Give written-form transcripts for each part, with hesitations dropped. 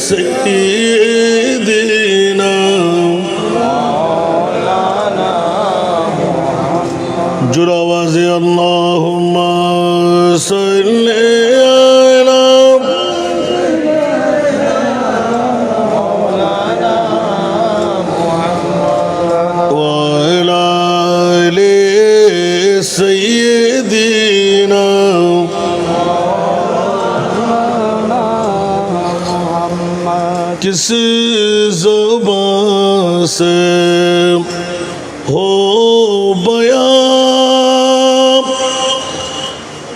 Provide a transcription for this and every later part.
سيدنا جر آواز اللہم صلی علی وعلی آل سیدنا کس زبان سے ہو بیان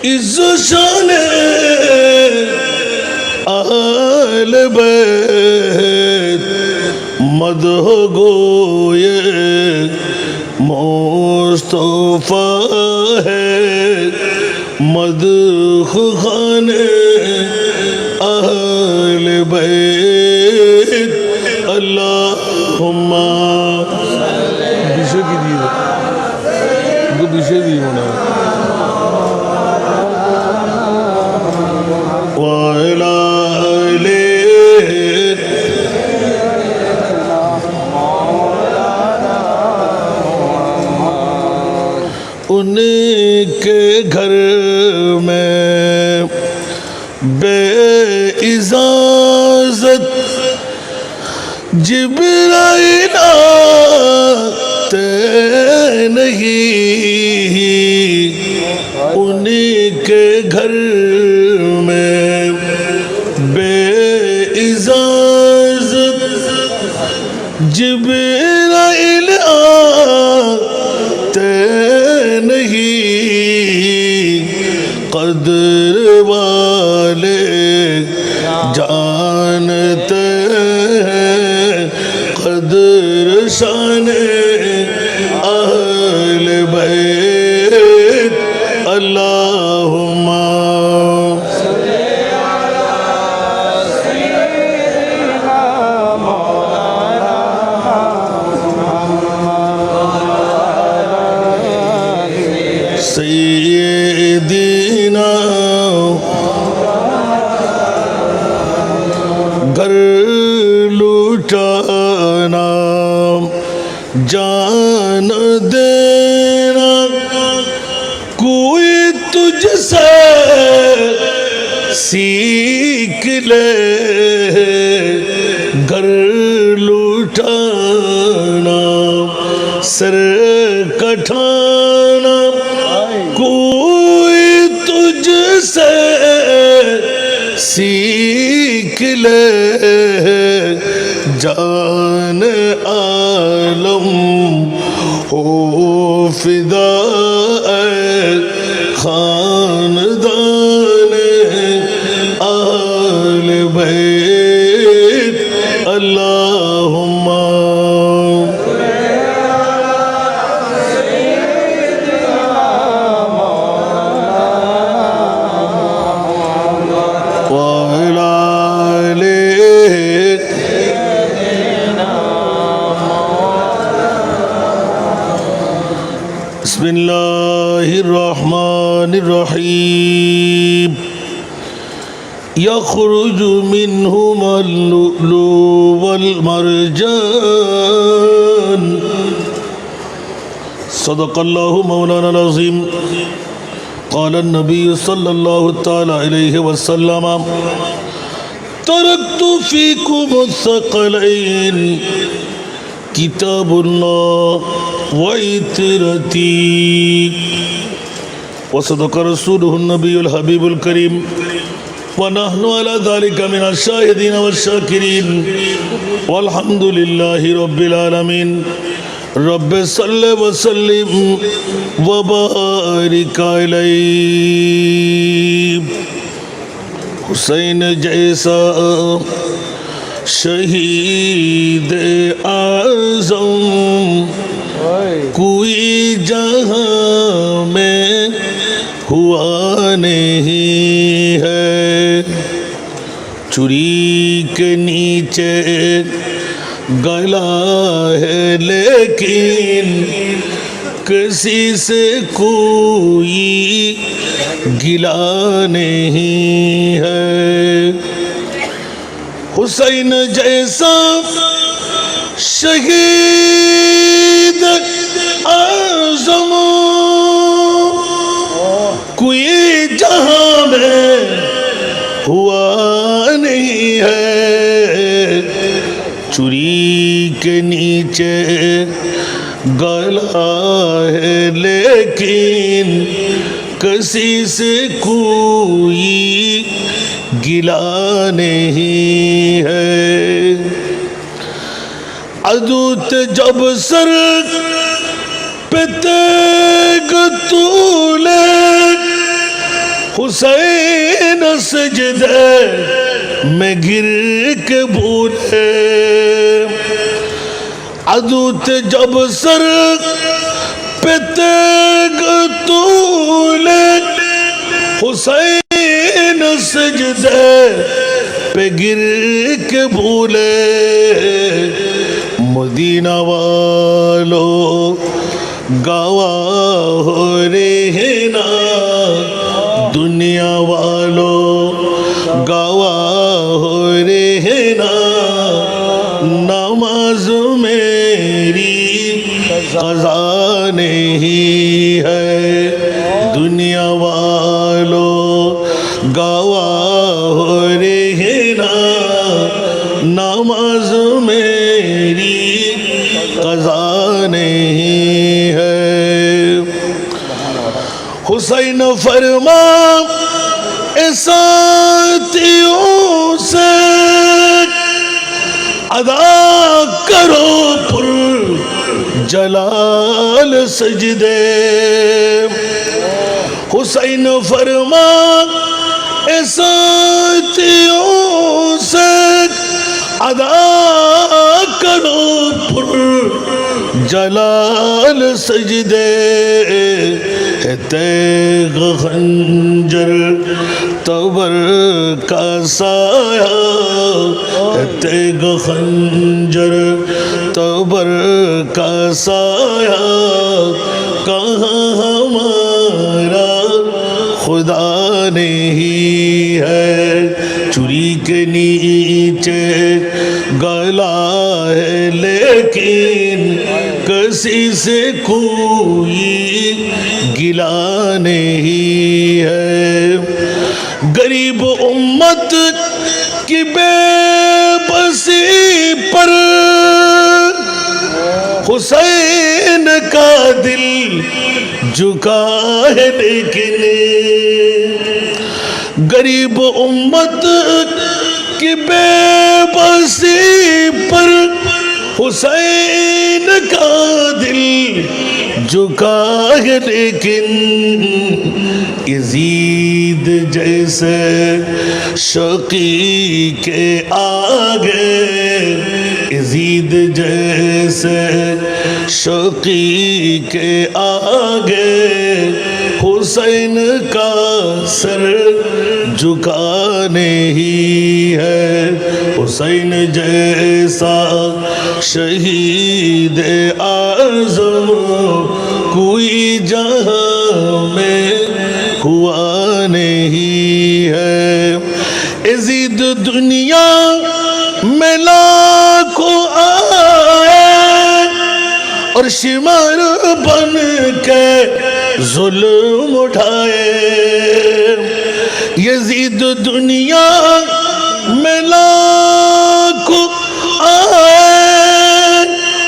عز شان اہل بیت مدح گوئے مصطفیٰ ہے مدح خان اہل بیت اللہم بیشے کی دیئے دو بیشے دیئے ہونا وَعَلَى ان کے گھر میں بے اجازت جبرائیل آتے نہیں ان کے گھر میں بے اجازت جبرائیل آتے نہیں قدر والے جانتے ہیں قدر شان اہل بیت اللہم سیدنا گھر لوٹانا جان دینا کوئی تجھ سے سیکھ لے گھر لوٹانا سر کٹھانا کوئی تجھ سے سیکھ لے جان عالم ہو فدا خاندان آل بیت اللہم بسم اللہ الرحمن الرحیم یخرج منہما اللؤلؤ والمرجان صدق اللہ مولانا العظیم قال النبی صلی اللہ تعالی علیہ وسلم ترکت فیکم الثقلین کتاب اللہ وعطرتی وصدق رسوله النبی الحبیب الکریم ونحن على ذلك من الشاهدين والشاكرين والحمد لله رب العالمين رب صل وسلم وبارك عليه حسین جیسا شہید اعظم کوئی جہاں میں ہوا نہیں ہے چوری کے نیچے گلا ہے لیکن کسی سے کوئی گلا نہیں ہے حسین جیسا شہید اعظم کوئی جہاں میں ہوا نہیں ہے چوری کے نیچے گلا ہے لیکن کسی سے کوئی گلا نہیں ہے عدوت جب سر پہ تیگ تولے حسین سجدے میں گر کے بولے عدوت جب سر پہ تیگ تولے حسین سجدے پہ گر کے بولے مدینہ والو گواہ ہو رہے نا دنیا والو گواہ ہو رہے نا نماز میری قضا نہیں ہے دنیا والو گواہ ہو رہے نا نماز میری قضا نہیں ہے حسین فرما ساتھیوں سے ادا کرو پر جلال سجدے حسین فرما ساتھیوں سے ادا کرو پر جلال سجدے تیغ خنجر تبر کا سایہ تیغ خنجر تبر کا سایہ کہاں ہمارا خدا نہیں ہے چوری کے نیچے گلا ہے لیکن کسی سے کوئی گلا نہیں ہے غریب امت کی بے بسی پر حسین کا دل جھکا ہے لیکن غریب امت کی بے بسی پر حسین کا دل جھکا ہے لیکن یزید جیسے شقی کے آگے یزید جیسے شقی کے آگے حسین کا سر جھکا نہیں ہے حسین جیسا شہید اعظم کوئی جہاں میں ہوا نہیں ہے یزید دنیا میں لاکھوں آئے اور شمار بن کے ظلم اٹھائے یزید دنیا میں لاکھوں آئے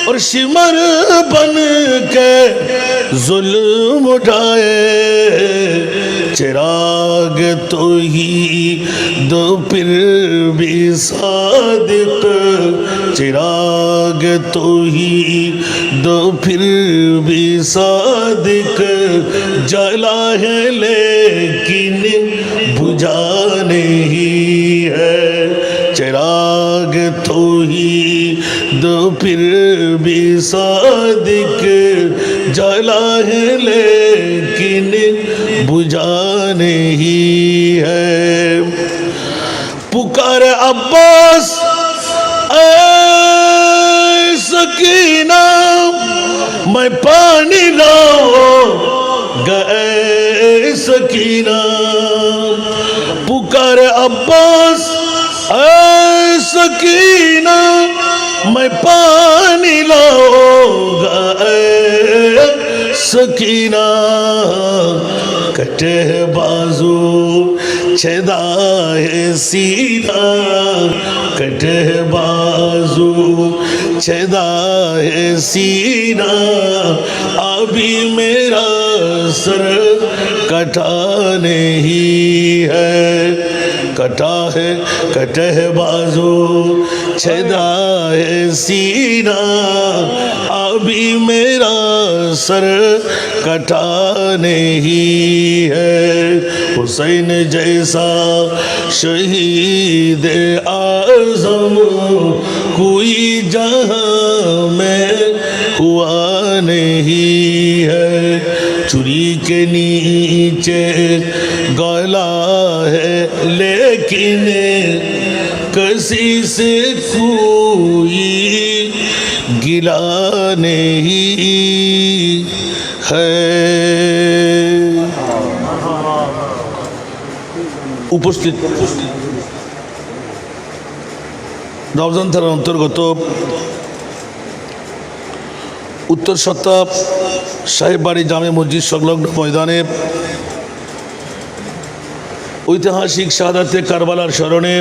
اور شمر بن کے ظلم اٹھائے چراغ تو ہی دو پھر بھی صادق چراغ تو ہی دو پھر بھی صادق جلا ہے لیکن بجھا نہیں ہے چراغ تو ہی دو پھر بھی صادق جلا ہے لیکن بجھا نہیں ہے پکار عباس اے سکینہ میں پانی لاؤ گئے سکینہ پکار عباس اے सकीना मैं पानी लाऊंगा सकीना कटे बाजू छेदा है सीना कटे बाजू छेदा है सीना अभी मेरा सर कटा नहीं है कटा है कटे बाजू छेदा है सीना अभी मेरा सर कटा नहीं है हुसैन जैसा शहीद आज़म कोई जहां में हुआ नहीं है चुरी के नीचे गला है लेकिन किसी से कोई गिला नहीं है উপস্থিত নওজান থানার অন্তর্গত উত্তর সত্তা সাহেববাড়ি জামে মসজিদ সংলগ্ন ময়দানে ঐতিহাসিক শাহাদাতে কারবালার স্মরণে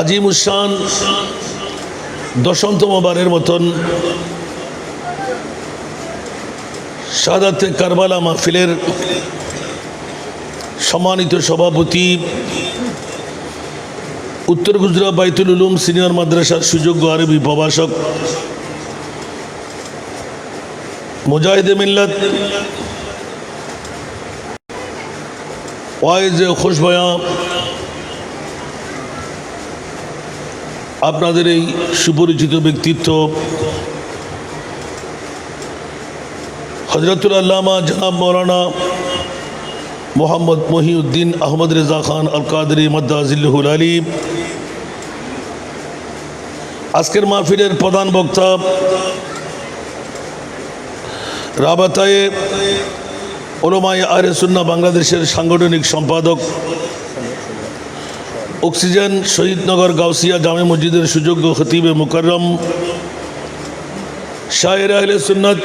আজিমুশান দশমতম বারের মতন শাহাদাতে কারবালা মাহফিলের সম্মানিত সভাপতি উত্তর গুজরাট বাইতুল উলুম সিনিয়র মাদ্রাসার সুযোগ্য আরবি প্রভাষক মুজাহিদে মিল্লাত ওয়াইজ খুশবয়া আপনাদের এই সুপরিচিত ব্যক্তিত্ব হযরতুল আল্লামা জনাব মৌলানা মোহাম্মদ মহিউদ্দিন আহমদ রেজা খান আল কাদরি মদ্দাজিল্লুহুল আলী আজকের মাহফিলের প্রধান বক্তা রাবাতায়ে উলামায়ে আহলে সুন্নাহ বাংলাদেশের সাংগঠনিক সম্পাদক অক্সিজেন শহীদনগর গাউসিয়া জামে মসজিদের সুযোগ্য খতিবে মুকাররম শায়ের আহলে সুন্নাত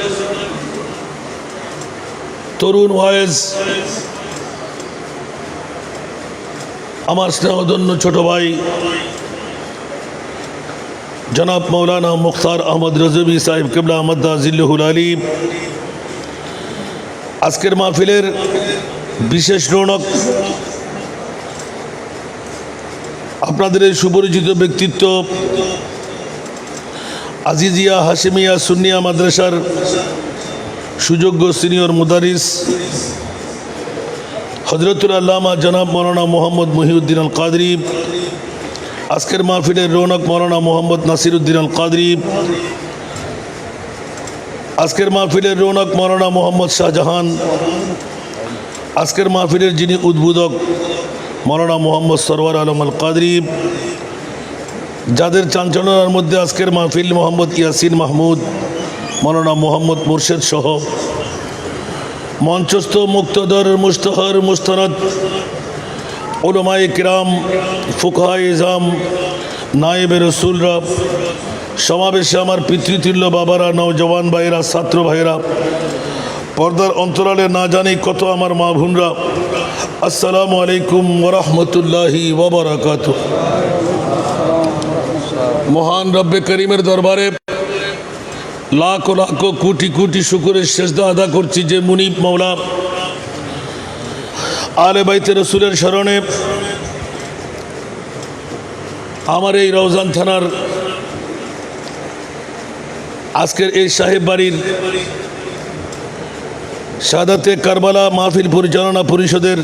তরুণ ওয়াইজ আমার স্নেহধন্য ছোট ভাই জনাব মৌলানা মুখতার আহমদ রজবি সাহেব কিবলা আহমদ জিল্লুহুল আলী আজকের মাহফিলের বিশেষ রৌনক আপনাদের এই সুপরিচিত ব্যক্তিত্ব আজিজিয়া হাশেমিয়া সুন্নিয়া মাদ্রাসার সুযোগ্য সিনিয়র মুদারিস হযরতুল আল্লামা জনাব মৌলানা মোহাম্মদ মহিউদ্দিন আল কাদরি আজকের মাহফিলের রৌনক মৌলানা মোহাম্মদ নাসিরউদ্দিন আল কাদরি আজকের মাহফিলের রৌনক মৌলানা মোহাম্মদ শাহজাহান আজকের মাহফিলের যিনি উদ্বোধক মৌলানা মোহাম্মদ সরওয়ার আলম আল কাদরি যাদের চাঞ্চল্যতার মধ্যে আজকের মাহফিল মোহাম্মদ ইয়াসিন মাহমুদ মৌলানা মোহাম্মদ মুর্শেদ সহ মঞ্চস্থ মুক্তদর মুস্তহর মুস্তানাদ উলামায়ে কিরাম ফুকাহায়ে ইজাম নায়েবে রসুলরা সমাবেশে আমার পিতৃতুল্য বাবারা নওজওয়ান ভাইয়েরা ছাত্র ভাইয়েরা পর্দার অন্তরালে না জানি কত আমার মা বোনরা আসসালামু আলাইকুম ওয়া রাহমাতুল্লাহি ওয়া বারাকাতুহু মহান রব্বে করিমের দরবারে লাখো লাখো কোটি কোটি শুকরের সেজদা আদা করছি যে মুনিব মওলা আলে বাইতে রসুলের স্মরণে আমার এই রওজান থানার আজকের এই সাহেব বাড়ির শাহাদাতে কারবালা মাহফিল পরিচালনা পরিষদের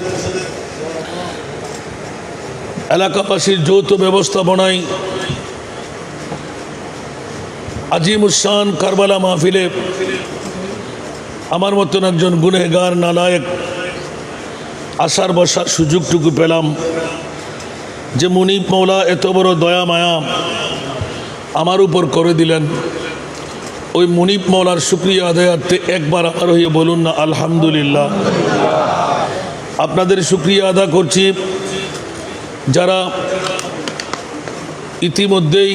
এলাকাবাসীর যৌথ ব্যবস্থাপনায় আজিমুশান কারবালা মাহফিলে আমার মতন একজন গুনেহগার নালায়েক আসার বসার সুযোগটুকু পেলাম যে মুনিব মৌলা এত বড় দয়া মায়া আমার উপর করে দিলেন ওই মুনিব মৌলার শুকরিয়া আদায়ার্থে একবার আমার হয়ে বলুন না আলহামদুলিল্লাহ। আপনাদের শুকরিয়া আদা করছি যারা ইতিমধ্যেই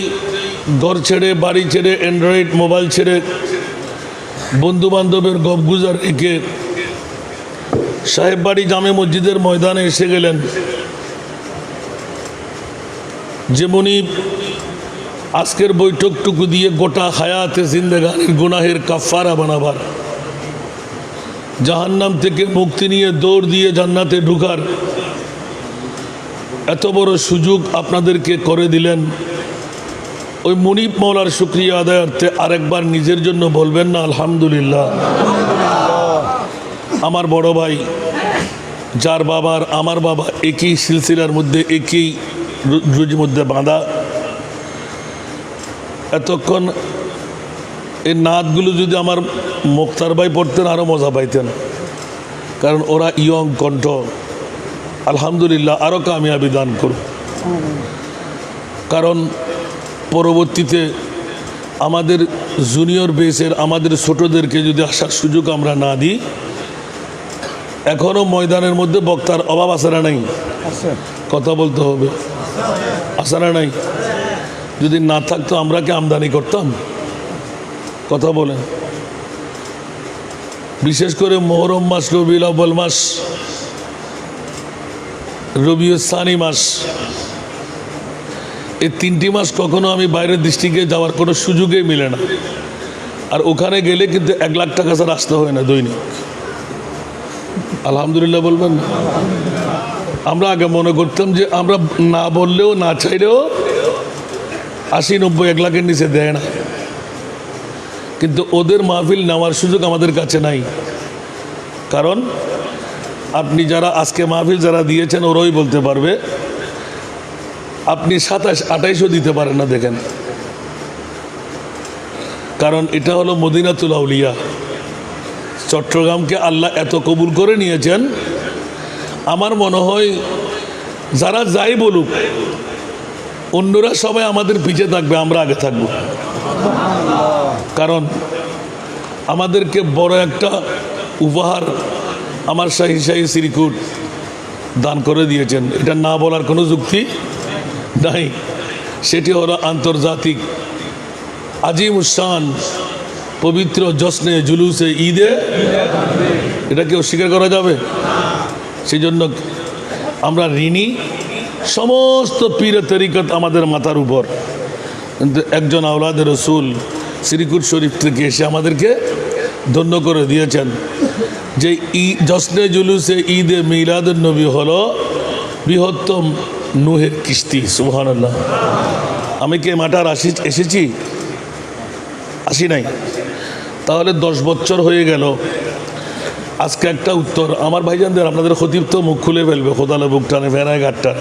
ঘর ছেড়ে বাড়ি ছেড়ে অ্যান্ড্রয়েড মোবাইল ছেড়ে বন্ধুবান্ধবের গপগুজার রেখে সাহেব বাড়ি জামে মসজিদের ময়দানে এসে গেলেন। যেমনি আজকের বৈঠকটুকু দিয়ে গোটা হায়াতে জিন্দেগানির গুনাহের কাফারা বানাবার, জাহান্নাম থেকে মুক্তি নিয়ে দৌড় দিয়ে জান্নাতে ঢুকার এত বড় সুযোগ আপনাদেরকে করে দিলেন। ওই মুনিব মৌলার শুকরিয়া আদায়ার্থে আরেকবার নিজের জন্য বলবেন না আলহামদুলিল্লাহ। আমার বড় ভাই, যার বাবার আমার বাবা একই সিলসিলার মধ্যে একই রুজির মধ্যে বাঁধা, এতক্ষণ এই নাতগুলো যদি আমার মুক্তার ভাই পড়তেন আরও মজা পাইতেন, কারণ ওরা ইয়ং কণ্ঠ। আলহামদুলিল্লাহ, আরও কামিয়াবি দান করুন। কারণ পরবর্তীতে আমাদের জুনিয়র বেসের আমাদের ছোটদেরকে যদি আসার সুযোগ আমরা না দিই, এখনও ময়দানের মধ্যে বক্তার অভাব আছে না নাই? কথা বলতে হবে, আছে না নাই? যদি না থাকতো আমরা কি আমদানি করতাম? কথা বলেন। বিশেষ করে মুহররম মাস, রবিউল আউয়াল মাস, রবিউল সানি মাস, এই 3টি মাস কখনো আমি বাইরের ডিস্ট্রিক্টে যাওয়ার কোনো সুযোগই মিলে না। আর ওখানে গেলে কিন্তু 1 লাখ টাকা ছাড়া আসতে হয় না দৈনিক। আলহামদুলিল্লাহ বলবেন। আমরা আগে মনে করতাম যে আমরা না বললেও না চাইলেও 80-90 1 লাখের নিচে দেয় না, কিন্তু ওদের মাহফিল নেওয়ার সুযোগ আমাদের কাছে নাই। কারণ আপনি যারা আজকে মাহফিল যারা দিয়েছেন ওরাই বলতে পারবে, আপনি 27-28ও দিতে পারেন না। দেখেন, কারণ এটা হলো মদিনাতুল আউলিয়া। চট্টগ্রামকে আল্লাহ এত কবুল করে নিয়েছেন, আমার মনে হয় যারা যাই বলুক অন্যরা সবাই আমাদের পিছিয়ে থাকবে, আমরা আগে থাকব। কারণ আমাদেরকে বড় একটা উপহার আমার শাহী শ্রীকুট দান করে দিয়েছেন, এটা না বলার কোনো যুক্তি নাই। সেটি হলো আন্তর্জাতিক আজিমুশান পবিত্র জশ্নে জুলুসে ঈদে। এটাকে অস্বীকার করা যাবে? সেই জন্য আমরা ঋণী। সমস্ত পীর তরিকত আমাদের মাথার উপর, কিন্তু একজন আওলাদে রসুল শ্রীকুট শরীফ থেকে এসে আমাদেরকে ধন্য করে দিয়েছেন যে জশ্নে জুলুসে ঈদে মিলাদুন নবী হলো বৃহত্তম নুহের কিস্তি। সুবহানাল্লাহ। আমি কি মাটার এসেছি? আসি নাই। তাহলে 10 বছর হয়ে গেল। আজকে একটা উত্তর আমার ভাইজানদের, আপনাদের খতিব তো মুখ খুলে ফেলবে, খোদালে বুক টানে ফেরায় গাটটা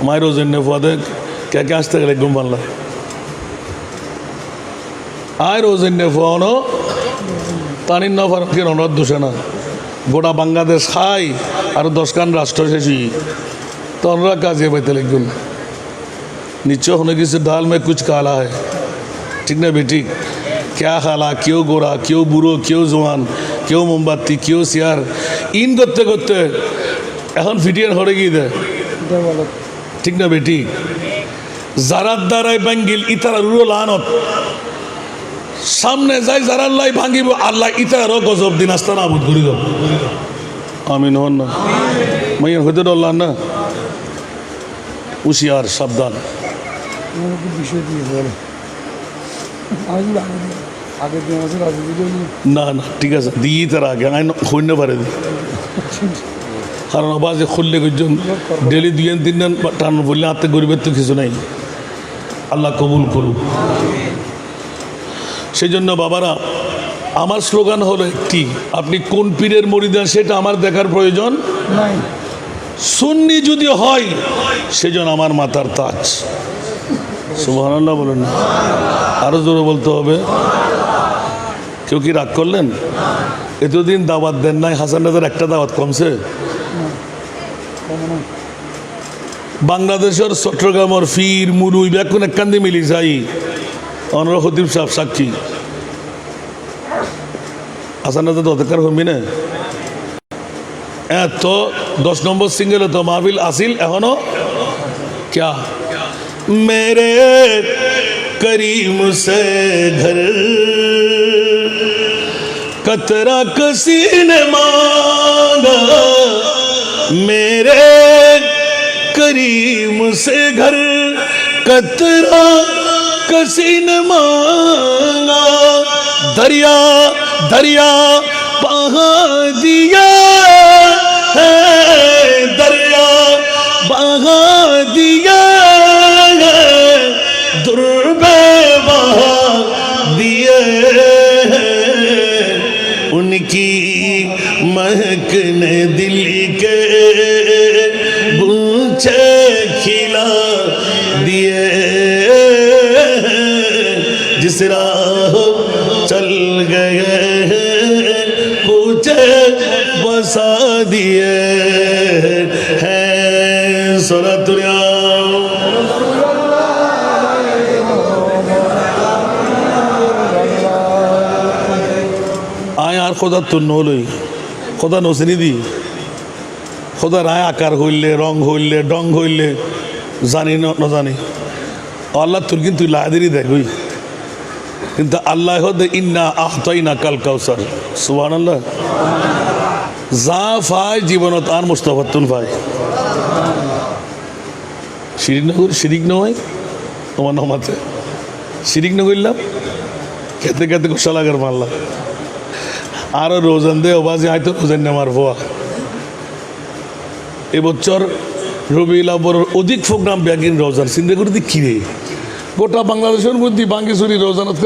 মায়ের ওজন্য ফাদে কে কে আসতে গেলে ঘুম পারলাম আর ওজন্য ফানো তানির না ফারুকে রনদ দোষে না গোটা বাংলাদেশ খাই আর 10 খান রাষ্ট্র শেষই তো ওনারা কাজে পাইতে লিখুন নিশ্চয় হনে কিছু ডাল মে কুছ কালা হয়। ঠিক না বেঠিক? क्या खाला, क्यों गोरा, क्यों बुড়ো, क्यों জোয়ান, क्यों মোমবাতি, क्यों সিয়ার, ইন করতে করতে এখন ফিটিয়ার হরে গিয়ে দেয়। ঠিক না বেটি? যারার দ্বারাই ভাঙ্গিল ইতারা রুল আনত সামনে যাই যারার লাই ভাঙ্গিব আল্লাহ ইতারও গজব দিন আস্তা নাবুদ করি দেব। আমিন হন না মাইয়ার হইতে ডল্লা না হুশিয়ার সাবধান। না না ঠিক আছে দিই তার আগে আইন হইন পারে দি কারণ আবাজে খুললে কজন ডেলি 2-3 দিন টান বললে হাতে গরিবের তো কিছু নাই। আল্লাহ কবুল করুক। সেই জন্য বাবারা আমার স্লোগান হলো একটি, আপনি কোন পীরের মুরিদ সেটা আমার দেখার প্রয়োজন নাই। সুন্নি যদি হয় সেজন আমার মাথার তাজ। সুবহানাল্লাহ বলেন না, আরো জোরে বলতে হবে। কেউ কি রাগ করলেন? এতদিন দাওয়াত দেন নাই, হাসান রাজার একটা দাওয়াত কমছে? বাংলাদেশের চট্টগ্রামের ফির মুরুই ব্যাকুন এককান্দি মিলি যাই অনর খতিব সাহেব সাক্ষী হাসান রাজা তো অধিকার হবি না। এত 10 নম্বর সিঙ্গেলে তো মাহফিল আসিল এখনো ক্যা मेरे करीम से घर कतरा किसी ने मांगा, मेरे करीम से घर कतरा किसी ने मांगा, दरिया दरिया बहा दिया है, दरिया बहा दिया है, दुर्बे बहा दिए हैं, उनकी महक ने दिल के गूंचे खिला दिए, जिस राह चल गए पूछे बसा दिए हैं। सुरतुरिया आय আর খোদা তো নলই খোদা নসিনি দি খোদা রায় আকার হইলে রং হইলে ডং হইলে জানি না জানি আল্লাহ তোর কিন্তু লাদেরই দেখই কিন্তু আল্লাহ হদে ইন্না আহতাইনা কাল কাউসার সুবহানাল্লাহ। যা ফাই জীবনত আর মুস্তাফাতুন ভাই শিরিক নয় তোমার নামাতে শিরিক না করলাম খেতে খেতে গোসালাগার মারলাম আরও রোজান দে ওবাজি হয়তো রোজান নেমার ভোয়া এবছর রবিউল আউয়ালের অধিক প্রোগ্রাম ব্যাগিন রোজান চিন্তা করে দিই কিরে গোটা বাংলাদেশের মধ্যে বাঙ্গিসুরি রোজানত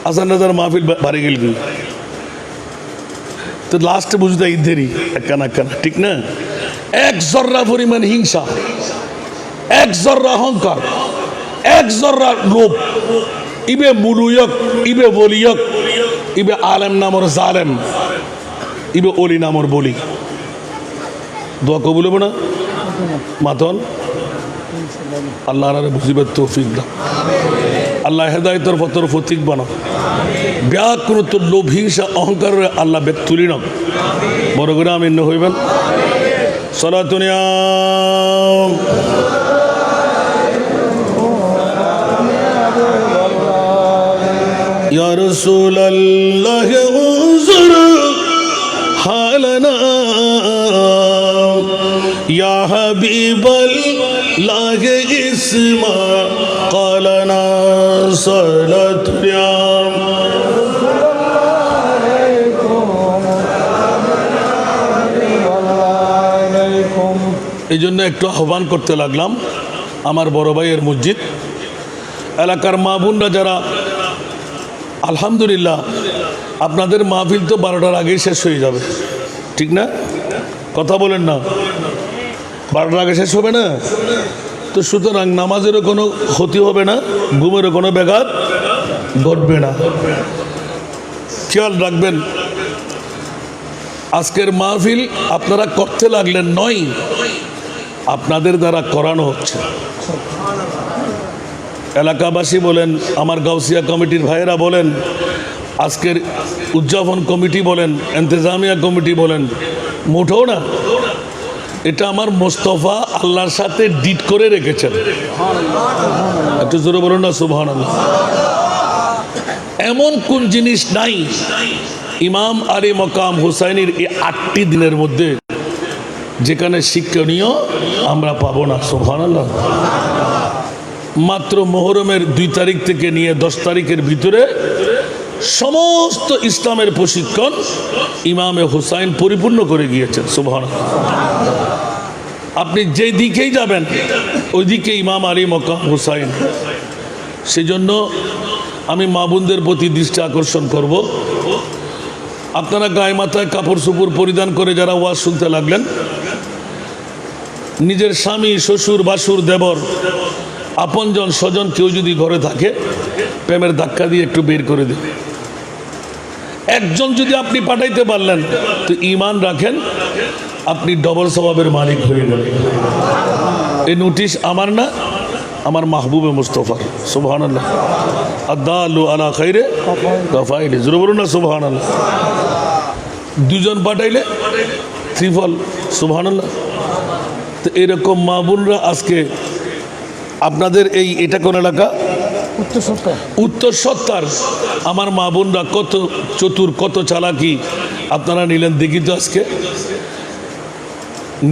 আসান রাজার মাহফিল বাড়ি গেল তো লাস্টে বুঝতে ঈদেরই একখানা একখানা ঠিক না। এক জর্রা পরিমাণ হিংসা, এক জর্রা অহংকার, এক জর্রা লোভ, ইবে মুলুয়ক ইবে বলিয়ক ইবে আলেম নামর জালেম ইবে অলি নামর বলি দোয়া কবুল হবে না মাতন আল্লাহ আরে বুঝিবার তৌফিক দাও, আল্লাহ হেদায়েতের পথের ফতিক বানাও, ব্যাকুলত লোভ হিংসা অহংকার আল্লাহ বেগ তুলি নাও, বড় করে আমিন হইবেন। সালাতুনিয়া ইয়া রাসূলুল্লাহ উযুর হালানা ইয়া হাবিবাল্লাহ ইসমা ক্বালানা সালাতুনিয়া। এই জন্য একটু আহ্বান করতে লাগলাম আমার বড় ভাইয়ের মসজিদ এলাকার মা বোনরা যারা, আলহামদুলিল্লাহ আপনাদের মাহফিল তো 12টার আগেই শেষ হয়ে যাবে ঠিক না, কথা বলেন না 12টার আগে শেষ হবে না, তো সুতরাং নামাজেরও কোনো ক্ষতি হবে না, ঘুমেরও কোনো ব্যাঘাত ঘটবে না। খেয়াল রাখবেন আজকের মাহফিল আপনারা করতে লাগলেন নয়, আপনাদের দ্বারা করানো হচ্ছে। এলাকাবাসী বলেন, আমার গাউসিয়া কমিটির ভাইয়েরা বলেন, আজকের উদযাপন কমিটি বলেন, ইন্তেজামিয়া কমিটি বলেন, মুঠো না, এটা আমার মোস্তফা আল্লাহর সাথে ডিট করে রেখেছেন। একটু জোরে বলুন না সুবহানাল্লাহ। এমন কোন জিনিস নাই ইমাম আলী মকাম হুসাইনির এই 8টি দিনের মধ্যে যেখানে শিক্ষণীয় আমরা পাবো না সুবহানাল্লাহ। মাত্র মুহররমের 2 তারিখ থেকে নিয়ে 10 তারিখের ভিতরে সমস্ত ইসলামের প্রশিক্ষণ ইমামে হুসাইন পরিপূর্ণ করে গিয়েছেন সুবহানাল্লাহ। আপনি যেই দিকেই যাবেন ওই দিকে ইমাম আলী মকাম হুসাইন। সেজন্য আমি মা বোনদের প্রতি দৃষ্টি আকর্ষণ করব, আপনারা গায়ে মাথায় কাপড় চোপড় পরিধান করে যারা ওয়াজ শুনতে লাগলেন, নিজের স্বামী শ্বশুর বাসুর দেবর আপনজন স্বজন কেউ যদি ঘরে থাকে প্রেমের ধাক্কা দিয়ে একটু বের করে দিন। একজন যদি আপনি পাঠাইতে পারলেন তো ঈমান রাখেন আপনি ডবল স্বভাবের মালিক হয়ে যাবেন। এই নোটিশ আমার না, আমার মাহবুবে মুস্তফার সুবহানাল্লাহ। আদালু আলা খাইরে কাফাইলে, জোরে বলুন না সুবহানাল্লাহ। 2 জন পাঠাইলে ত্রিফল সুবহানাল্লাহ। তো এরকম মা বোনরা আজকে আপনাদের এটা কোন এলাকা? উত্তর সত্তর। উত্তর সত্তর। আমার মা বোনরা কত চতুর, কত চালাকি আপনারা নিলেন দেখি তো। আজকে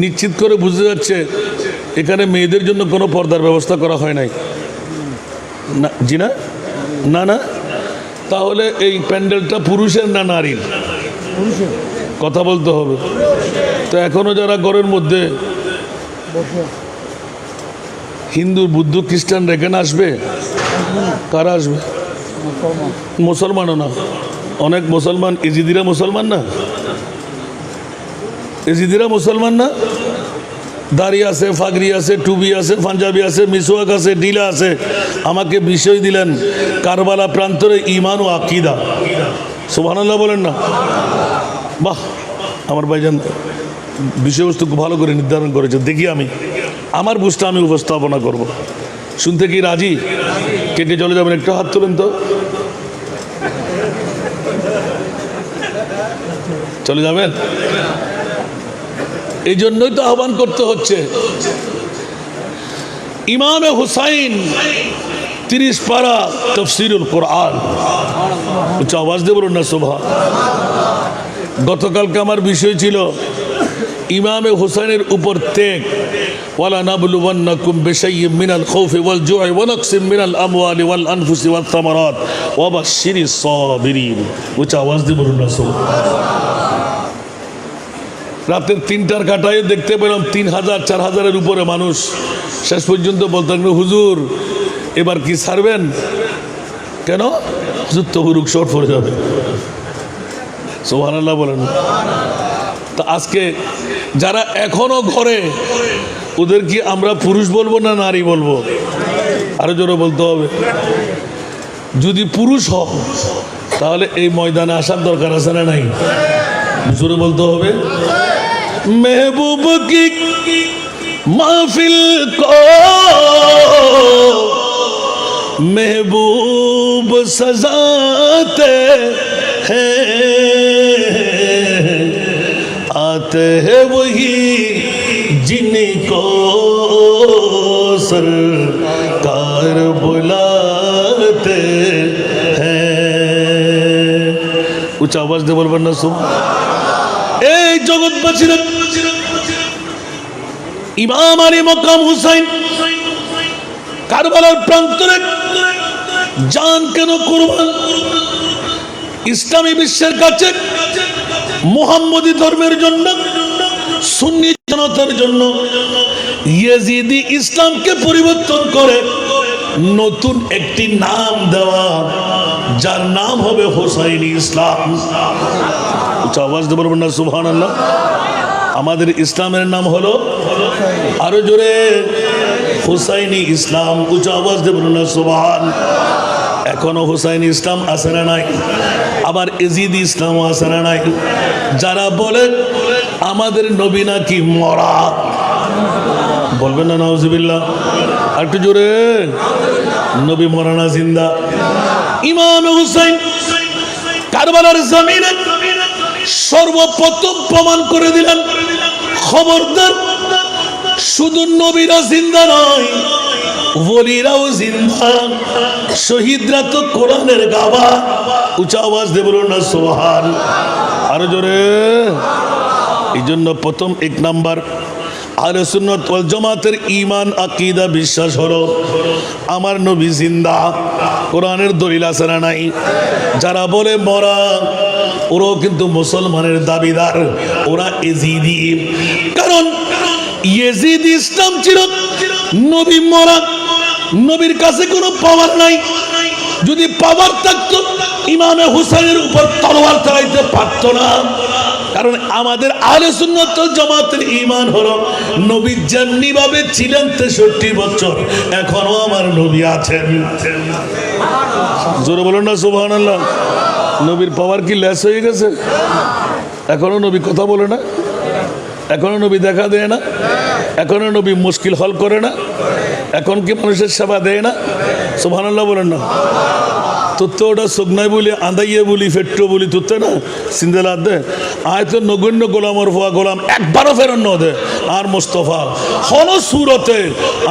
নিশ্চিত করে বুঝতে যাচ্ছে এখানে মেয়েদের জন্য কোনো পর্দার ব্যবস্থা করা হয় নাই না? জি না? না না। তাহলে এই প্যান্ডেলটা পুরুষের না নারীর? পুরুষের। কথা বলতে হবে। তো এখনো যারা ঘরের মধ্যে হিন্দু, বুদ্ধ, খ্রিস্টান রেখে আসবে, কারা আসবে? মুসলমানও না। অনেক মুসলমান, ইজিদিরা মুসলমান না? ইজিদিরা মুসলমান না? দাড়ি আছে, ফাগরি আছে, টুবি আছে, পাঞ্জাবি আছে, মিসওয়াক আছে, ডিলা আছে। আমাকে বিষয় দিলেন কারবালা প্রান্তরে ঈমান ও আকীদা। সুবহানাল্লাহ বলেন না? বাহ, আমার ভাইজান বিষয়বস্তু খুব ভালো করে নির্ধারণ করেছে। দেখি আমি আমার বুঝটা আমি উপস্থাপনা করব। শুনতে কি রাজি? কেটে চলে যাবেন? একটু হাত তুলেন তো। চলে যাবেন? এই জন্যই তো আহ্বান করতে হচ্ছে। ইমামে হুসাইন 30 পারা তাফসীরুল কোরআন। উচ্চ আওয়াজ দিয়ে বলুন না সুবহান। গতকালকে আমার বিষয় ছিল ইমামে হুসাইনের উপর ত্যাগ। ওয়ালা নাবলুওয়ান্নাকুম বিশাইয়্যিম মিনাল খাউফি ওয়াল জু'i ওয়া নাকসিম মিনাল আমওয়ালি ওয়াল আনফুসি ওয়াত থামারাত ওয়া বাশশিরিস সাবিরিন। উচ্চ আওয়াজ দিয়ে বলুন না সুবহান। রাতের 3টার কাটায় দেখতে পেলাম 3000 4000-এর উপরে মানুষ। শেষ পর্যন্ত বলতেন, হুজুর এবার কি ছাড়বেন? কেন? হুজুর তবরুক শর্ট পড়ে যাবে। সুবহানাল্লাহ বলেন। তা আজকে যারা এখনো ঘরে, ওদের কি আমরা পুরুষ বলবো না নারী বলবো? আরো জোরে বলতে হবে। যদি পুরুষ হও তাহলে এই ময়দানে আসার দরকার আছে না নাই? জোরে বলতে হবে। महबूब की महफिल को महबूब सजाते हैं, आते हैं वही जिनको सरकार बुलाते हैं। उच्च आवाज दे बोलबेन ना सुन। এই জগৎবাসীরা ইমাম আলী মকাম হুসাইন কারবালার প্রান্তরে জান কেন কুরবান? ইসলামী বিশ্বের কাছে, মুহাম্মদী ধর্মের জন্য, সুন্নি জনতার জন্য ইয়েজিদি ইসলামকে পরিবর্তন করে নতুন একটি নাম দেওয়া, যার নাম হবে হুসাইনি ইসলাম। আওয়াজ দিয়ে বলবেন না সুবহানাল্লাহ। আমাদের ইসলামের নাম হলো, আরো জোরে, হুসাইনি ইসলাম। উচ্চ আওয়াজ দিয়ে বলুন না সুবহান। এখনো হুসাইনি ইসলাম আছে না নাই? আবার ইজিদি ইসলামও আছে না নাই? যারা বলে আমাদের নবী নাকি মরা, বলবেন না নাউজুবিল্লাহ? আর একটু জোরে, নবী মরা না জিন্দা? ইমাম হুসাইন কারবালার জমিনে সর্বপ্রথম প্রমাণ করে দিলেন, খবরদার, শুধু নবীরা জিন্দা নয়, ওলিরাও জিন্দা, শহীদরা তো কোরআনের গাওয়া। উচ্চ আওয়াজ দিয়ে বলুন না সুবহান। আরো জোরে। এই জন্য প্রথম 1 নাম্বার আহলে সুন্নাত ওয়াল জামাতের ঈমান, আকীদা, বিশ্বাস হলো আমার নবী জিন্দা। কোরআনের দলিল আছে না নাই? যারা বলে মরা, ওরাও কিন্তু মুসলমানের দাবিদার, ওরা ইজিদি। কারণ ইয়েজিদি ইসলাম ছিল নবী মরা, নবীর কাছে কোনো পাওয়ার নাই। যদি পাওয়ার থাকতো ইমামে হুসাইনের উপর তলোয়ার চালাইতে পারত না। কারণ আমাদের আহলে সুন্নাত ওয়াল জামাতের ঈমান হলো নবী যেমনি ভাবে ছিলেন 63 বছর, এখনো আমার নবী আছেন। জোরে বলুন না সুবহানাল্লাহ। নবীর পাওয়ার কি লেস হয়ে গেছে? এখনো নবী কথা বলে না? এখনো নবী দেখা দেয় না? এখনো নবী মুশকিল হল করে না? এখন কি মানুষের সেবা দেয় না? সুবহানাল্লাহ বলেন না। তোর ওটা সোগনাই বলি আন্দাইয়ে বলি ফেট্টো বলি তোর না সিন্দেলা দে আয় তো নগণ্য গোলামর ফুয়া গোলাম একবারও ফেরন ন দে আর মোস্তফা হন সুরতে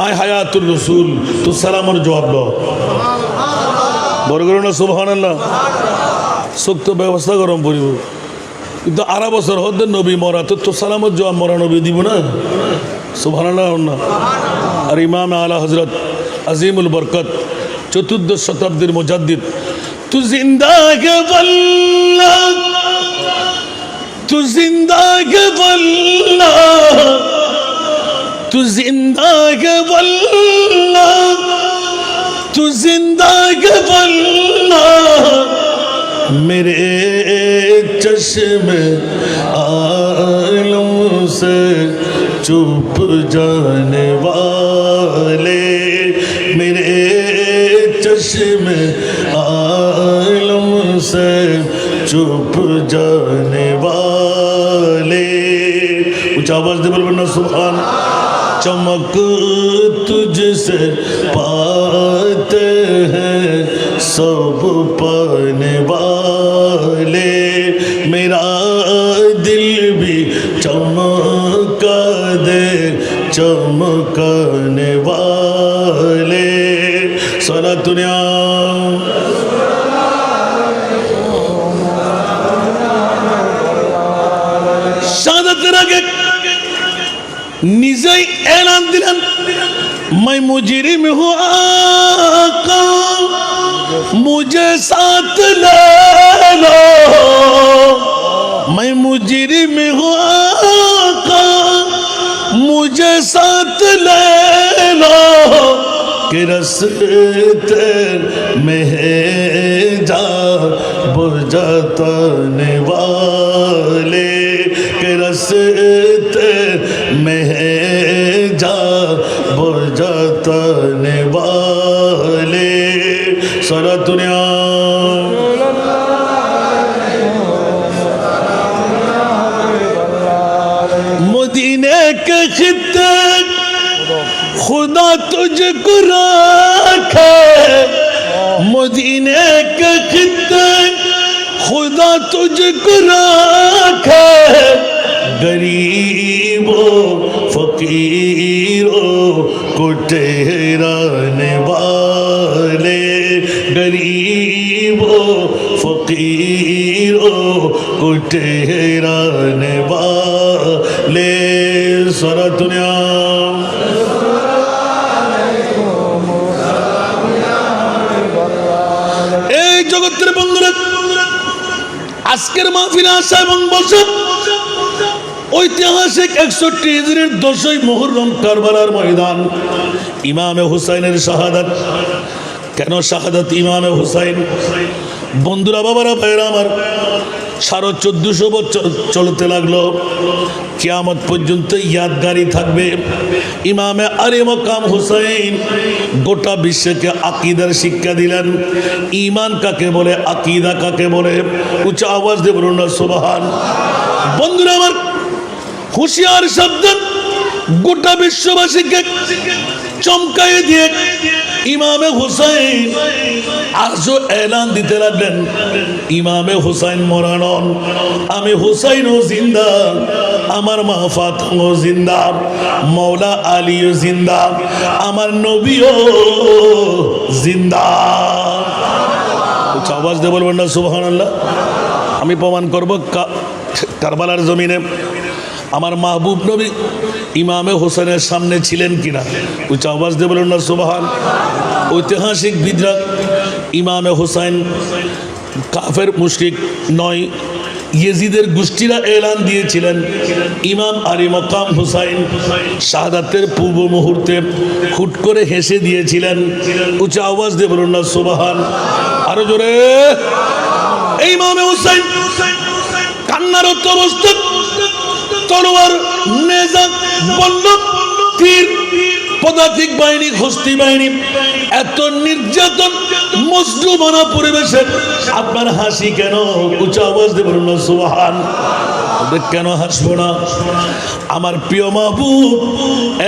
আয় হায়াতুর রসুল তুর সালামর জবাব ল বড় করো না সুবহানাল্লাহ শক্ত ব্যবস্থা গরম পড়িব কিন্তু আড়া বছর হদ নবী মরা তো সালামত জবাব মরা নবী দিব না সুবহানাল্লাহ না আর ইমাম আলা হজরত আজিমুল বরকত চতুর্দশ শতাব্দীর মুজাদ্দিদ তু জিন্দা কে বল্লা তু জিন্দা কে বল্লা তু জিন্দা কে বল্লা তু জিন্দা কে বল্লা मेरे चश्मे आलम से चुप जाने वाले मेरे चश्मे आलम से चुप जाने वाले ऊंचा आवाज दे बोलना सुभान चमक तुझसे पाते हैं सब पाने वाले मेरा दिल भी चमका दे चमकाने वाले सारा दुनिया शाहादत आगे নিজেই এলান দিলেন मैं मुजरिम हूँ आका मुझे साथ ले लो मैं मुजरिम हूँ आका मुझे साथ ले लो कि रस्ते में जा बुझाने वाले कि रस्ते में जा बुझाने वाले सारा दुनिया मदीने के खित्ते खुदा तुझको रखे मदीने के खित्ते खुदा तुझको रखे गरीबों फकीरों को ठहराने वाले गरीबों फकीरों को ठहराने वाले सारा दुनिया এই জগতের বন্ধুরা আজকের মাহফিলে আসা এবং বসে ঐতিহাসিক 61 হিজরির 10ই মুহররম কারবালার ময়দান ইমামে হুসাইনের শাহাদাত কেন শাহাদাত ইমামে হুসাইন বন্ধুরা বাবারা ভাইরা আমার 1450 বছর চলতে লাগলো কিয়ামত পর্যন্ত ইয়াদগারি থাকবে ইমামে আলী মাকাম হুসাইন গোটা বিশ্বকে আকীদার শিক্ষা দিলেন ঈমান কাকে বলে আকীদা কাকে বলে উচ্চ আওয়াজ দিয়ে বলুন না সুবহান বন্ধুরা আমার হুঁশিয়ার শব্দ গোটা বিশ্ববাসীকে চমকায়ে দিয়ে ইমামে হুসাইন আজও এলান দিতে লাগলেন ইমামে হুসাইন মরা নন আমি হুসাইনও জিন্দা আমার মা ফাতেমাও জিন্দা মওলা আলীও জিন্দা আমার নবীও জিন্দা উচ্চ আওয়াজ দিয়ে বলবেন না সুবহানাল্লাহ আমি প্রমাণ করব কারবালার জমিনে আমার মাহবুব নবী ইমামে হোসেনের সামনে ছিলেন কিনা উচ্চ আওয়াজ দিয়ে বলুন না সুবহান ঐতিহাসিক বিদরা ইমামে হোসেন কাফের মুশরিক নয় ইয়েজিদের গোষ্ঠীরা এলান দিয়েছিলেন ইমাম আলী মাকাম হুসাইন শাহাদাতের পূর্ব মুহূর্তে হুট করে হেসে দিয়েছিলেন উচ্চ আওয়াজ দিয়ে বলুন না সুবহান আরো জোরে এই ইমামে হুসাইন কান্নারত অবস্থায় তলোয়ার নেজা বল্লভ তীর পদাতিক বাহিনী হস্তি বাহিনী এত নির্যাতন মজলুমানা পরিবেশে আপনার হাসি কেন উচ্চ আওয়াজ দিয়ে বলুন না সুবহান কেন হাসবো না আমার প্রিয় মাহবুব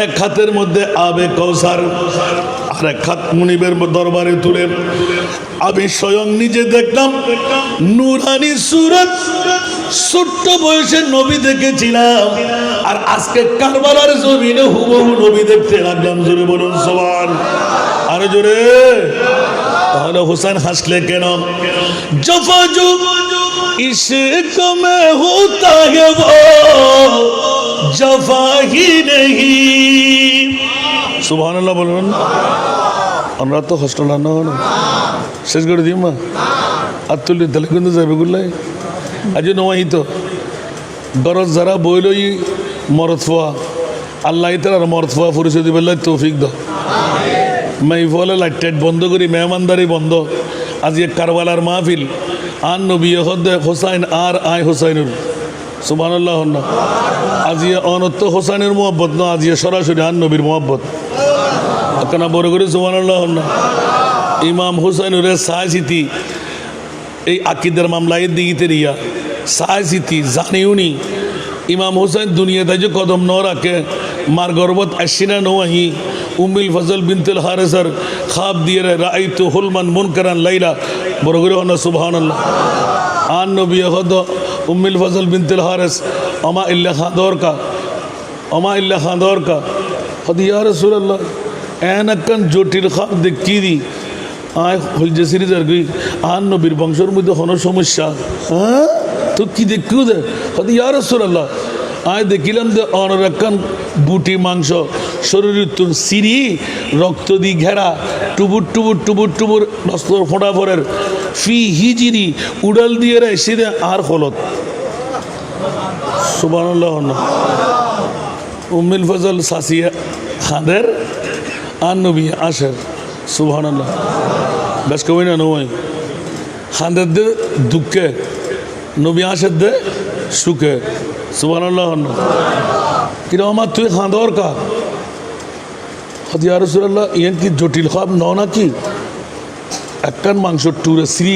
এক হাতের মধ্যে আবে কৌসার আর এক হাত মুনিবের দরবারে তুলে আমি স্বয়ং নিজে দেখলাম নুরানি সুরত, ছোট্ট বয়সে নবী দেখেছিলাম আর আজকে কারবালার জমিনে হুবহু নবী দেখতে লাগলাম। জোরে বলুন সুবহান। আরে জোরে। তাহলে হুসেন হাসলে কেন? জফা জো इश्क में होता है वो जफा ही नहीं। সুবহানাল্লাহ বলুন। আমরা তো হস্টেল না শেষ করে দিই মা আর তুলি তাহলে কিন্তু যাবে গুলাই আজ নয় তো গরজ যারা বইলই মরদ ফোয়া আল্লাহ তার মরদ ফোয়া পরিচয় দিবে তৌফিক দাও। মাই ফলে লাইট বন্ধ করি মেহমানদারি বন্ধ। আজ কারবালার মাহফিল আন নবী হোসাইন আর আই হোসাইনুর সুবহানাল্লাহ না। আজি অনত্য হোসাইনের মোহব্বত না, আজি সরাসরি আন নবীর মোহব্বত কেন বড় করে সুবহানাল্লাহ না। ইমাম হুসাইনুরের সাহসিতি এই আকিদের মামলায় দিগিতে রিয়া সাহসিতি জানিউনি ইমাম হুসাইন দুনিয়াতে যে কদম ন রাখে মার গর্বত আশিনা নোয়াহি উম্মিল ফজল বিনতুল হারেসার খাব দিয়ে রাইতু হুলমান মুনকারান লাইলা বড় করে হন সুবহানাল্লাহ। আন নবী হদ উম্মিল ফজল বিনতুল হারেস আমা ইল্লা খাদর কা আমা ইল্লা খাদর কা হদ ইয়া রাসূলুল্লাহ এনাকান জটিল খাব দেখি দি আয় হলজে সিরিজার গই আন নবীর বংশের মধ্যে হন সমস্যা। হ্যাঁ তো কি দেখু দে হদ ইয়া রাসূলুল্লাহ আয় দেখিলাম যে অনরাকান বুটি মাংস শরীরের তুন সিঁড়ি রক্ত দি ঘেরা টুবুর টুবুর টুবুর টুবুর নস্তর ফোঁটা ফোরের ফি হিজিরি উড়াল দিয়ে রে সিদে আর হলত সুবহানাল্লাহ। উম্মিল ফজল সাসিয়া খাদের আর নবী আসের সুবহানাল্লাহ। বেশ কবি না নয় খাদের দে দুঃখে নবী আসের দে সুখে সুবহানাল্লাহ। কিন্তু আমার তুই খাঁদর কা ইয়া রাসূলুল্লাহ ইয়ান কি জটিল খাব ন নাকি একখান মাংস টুরে শ্রী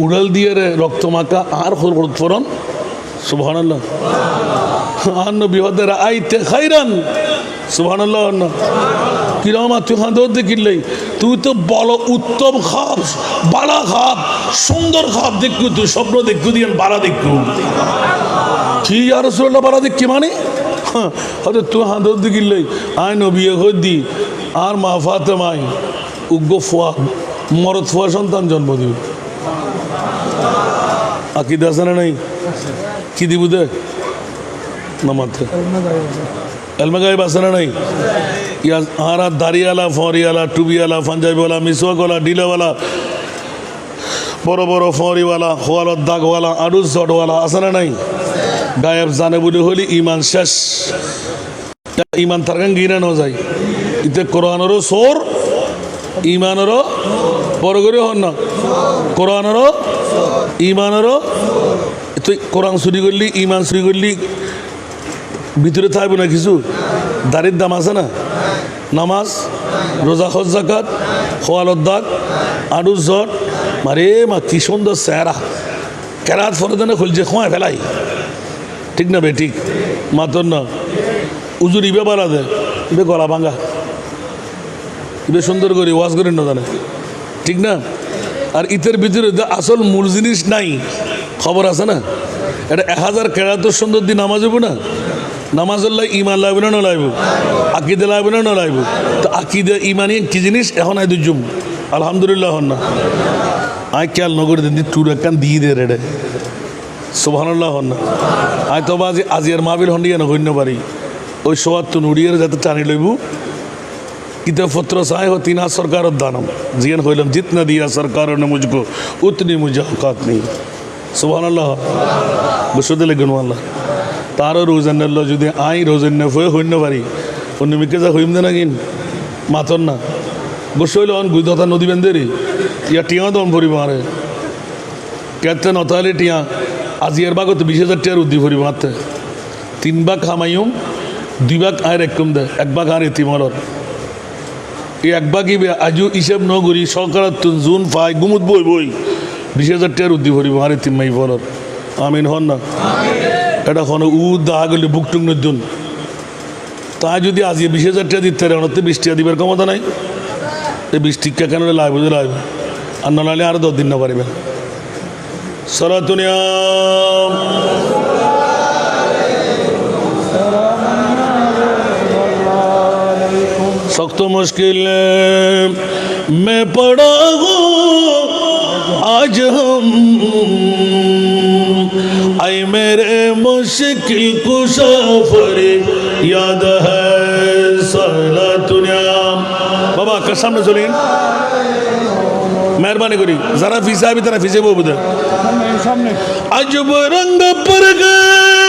উড়াল দিয়ে রে রক্ত মাখা আর ফোরন সুবহানাল্লাহ। আর নবী হদের আইতে খাইরান সুবহানাল্লাহ। কিরম তুই খাঁদর দেখিলেই তুই তো বলো উত্তম খাব বালা খাব সুন্দর খাব দেখু তুই স্বপ্ন দেখু দিয়ে বালা দেখু কি ইয়া রাসূলুল্লাহ বালা দেখি মানে হয়তো তুই হাঁদর দেখিলেই আই নবী দি আর মা ফাতেমাই উগ্র ফোয়া মরদ ফোয়া সন্তান জন্ম দিব আকিদা আছে না নাই কি দিব দে না মাথে এলমা গাইব আছে না নাই ইয়া আর দাড়িওয়ালা ফরিওয়ালা টুবিওয়ালা পাঞ্জাবিওয়ালা মিসওয়াকওয়ালা ডিলাওয়ালা বড় বড় ফরিওয়ালা খোয়ালত দাগওয়ালা আডুস জটওয়ালা আছে না নাই গায়েব জানে বলে হলি ইমান শেষ ইমান তার গান গিয়ে না যায় ইতে কোরআনেরও সোর ইমানেরও বড় করে হন না কোরআনেরও ইমানেরও তুই কোরআন চুরি করলি ইমান চুরি করলি ভিতরে থাকবে না কিছু দাড়ির দাম আছে না নামাজ রোজা হজ যাকাত খোয়ালত দাগ আডুস জট মারে মা কি সুন্দর চেহারা কেরাত ফরদানে খুলছে খোঁয়ায় ফেলাই ঠিক না বে ঠিক মাতর না উজুর ইবে বাড়া দে ইবে গলা ভাঙা ইবে সুন্দর করে ওয়াজ করেন না জানে ঠিক না। আর ইতের ভিতরে আসল মূল জিনিস নাই খবর আছে না এটা 1000 কেরাতর সুন্দর দিন নামাজ হইব না নামাজল্লাহ ইমান লাগবে না লাগবে আকিদে লাগবে না লাগবে তো আকিদে ইমানি কি জিনিস এখন আই দুজুম আলহামদুলিল্লাহ হন না আই খেয়াল নগরে দিন টুর একখান দিয়ে দে রেডে সুবহানাল্লাহ হন না আই তো আজিয়ার মাহবিল হন্ডিয়া না হইন পারি ওই সোয়াত্তর উড়িয়ে যাতে টানি লইব কিতাবপত্র চাই হো 3 সরকারের দানম জিয়ান হইলাম জিতনা দিয়া সরকার ने मुझको उतनी मुझे औकात नहीं সুবহানাল্লাহ বসতে লাগেন আল্লাহ তারও রোজান্নাল্লাহ যদি আই রোজান্না হয়ে হইন পারি অন্য মিকে যা হইম দে না কিন মাতর না বসইল অন গুদতা নদী বেন্দেরি ইয়া টিয়া দন ভরিব আরে কেতে নতালে টিয়া আজিয়ার বাগত 20,000 টিয়ার উদ্দি ভরিব মারতে 3 ভাগ খামাইম 2 ভাগ আর একম দে 1 ভাগ আর এতিমলর এই 1 ভাগই আজও হিসাব ন করি সরকার জুন পাই গুমুত বই বই 20,000 টিয়ার উদ্দি ভরিব আর এতিম মাই ফলর আমিন হন না এটা হন উ দা গেলে বুকটুক নদুন তা যদি আজ 20,000 টিয়া দিতে রে অনতে 20 টিয়া দিবার ক্ষমতা নাই এই 20 টিকা কেন লাগবে লাগবে আর নলালে আরো 10 দিন না পারিবেন সরাতুনিয়া सख्त मुश्किल में पड़ा हूँ आज हम आई मेरे मुश्किल कुशा याद है साला दुनिया बाबा कसम न सुनिए मेहरबानी करी जरा फीसा भी तरह फीसे वो बुधे सामने अजब रंग पर गए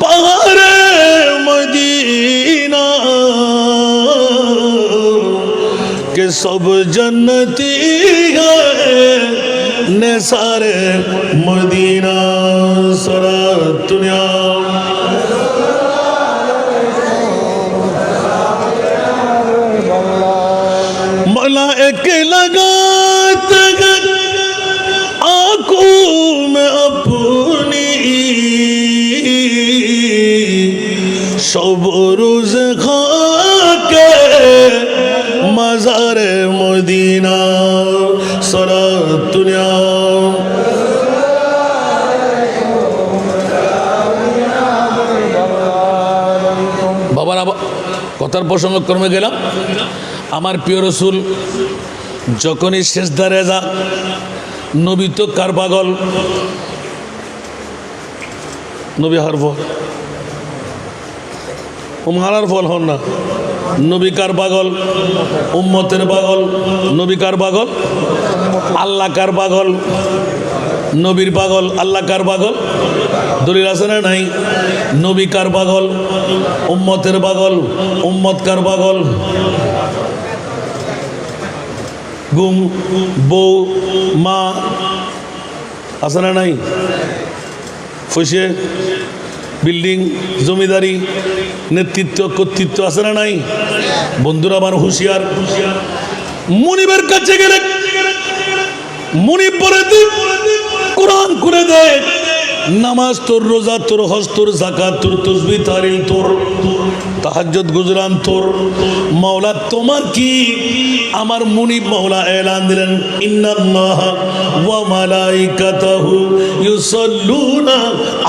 बाहर मदीना के सब जन्नती है सारे मदीना सारा दुनिया मलाइक लगाते गए आंखों में अपनी सब रोज खा के मज़ार मदीना सारा दुनिया বাবারা কথার প্রসঙ্গ ক্রমে গেলাম আমার প্রিয় রসুল যখনই শেষদারে যা নবী তো কার পাগল নবী হারফ উম্মার ফল হন না নবী কার পাগল উম্মতের পাগল নবী কার পাগল আল্লাহ কার পাগল নবীর পাগল আল্লাহ কার পাগল দলিল আছে না নাই নবী কার পাগল উম্মতের পাগল উম্মত কার পাগল গুম বউ মা আছে না নাই ফুসে বিল্ডিং জমিদারি নেতৃত্ব কর্তৃত্ব আছে না নাই বন্ধুরা আমার হুঁশিয়ার মুনিবের কাছে গেলে মুনিব পরে কোরআন করে দেয় নামাজ তোর রোজা তোর হজ তোর যাকাত তোর তাসবিহ তাহলিল তোর তাহাজ্জুদ গুজরান তোর মাওলা তোমার কি আমার মুনিব মাওলা এলান দিলেন ইন্নাল্লাহা ওয়া মালাইকাতাহু ইউসাল্লুনা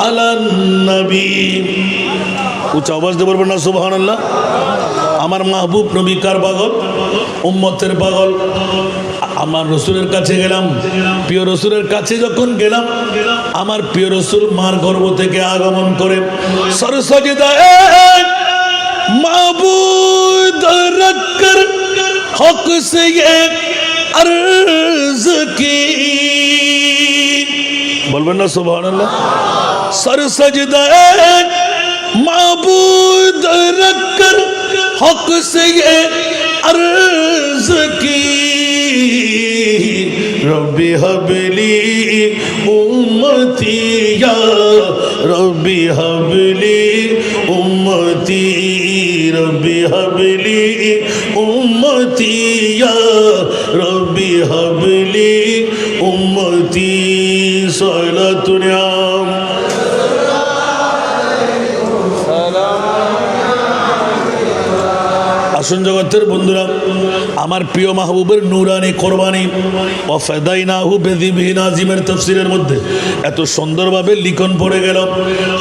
আলান নবী উচ্চ আওয়াজ দিয়ে বলবেন না সুবহানাল্লাহ আমার মাহবুব নবী কার পাগল উম্মতের পাগল আমার রসুলের কাছে গেলাম প্রিয় রসুলের কাছে যখন গেলাম আমার প্রিয় রসুল মার গর্ভ থেকে আগমন করে সরসজদায়ে মাবুদ রখকর হক সে ये अर्ज की বলবেন না সুবহানাল্লাহ সরসজদায়ে মাবুদ রখকর হক সে ये अर्ज की रब्बी हबली उम्मती या रब्बी हबली उम्मती रब्बी हबली उम्मती या रब्बी हबली उम्मती सलातुनिया আসুন জগতের বন্ধুরা আমার প্রিয় মাহবুবের নূরানি কোরবানি ওয়া ফাদাইনাহু বিযিবহিন আযিমের তাফসীরের মধ্যে এত সুন্দরভাবে লিখন পড়ে গেল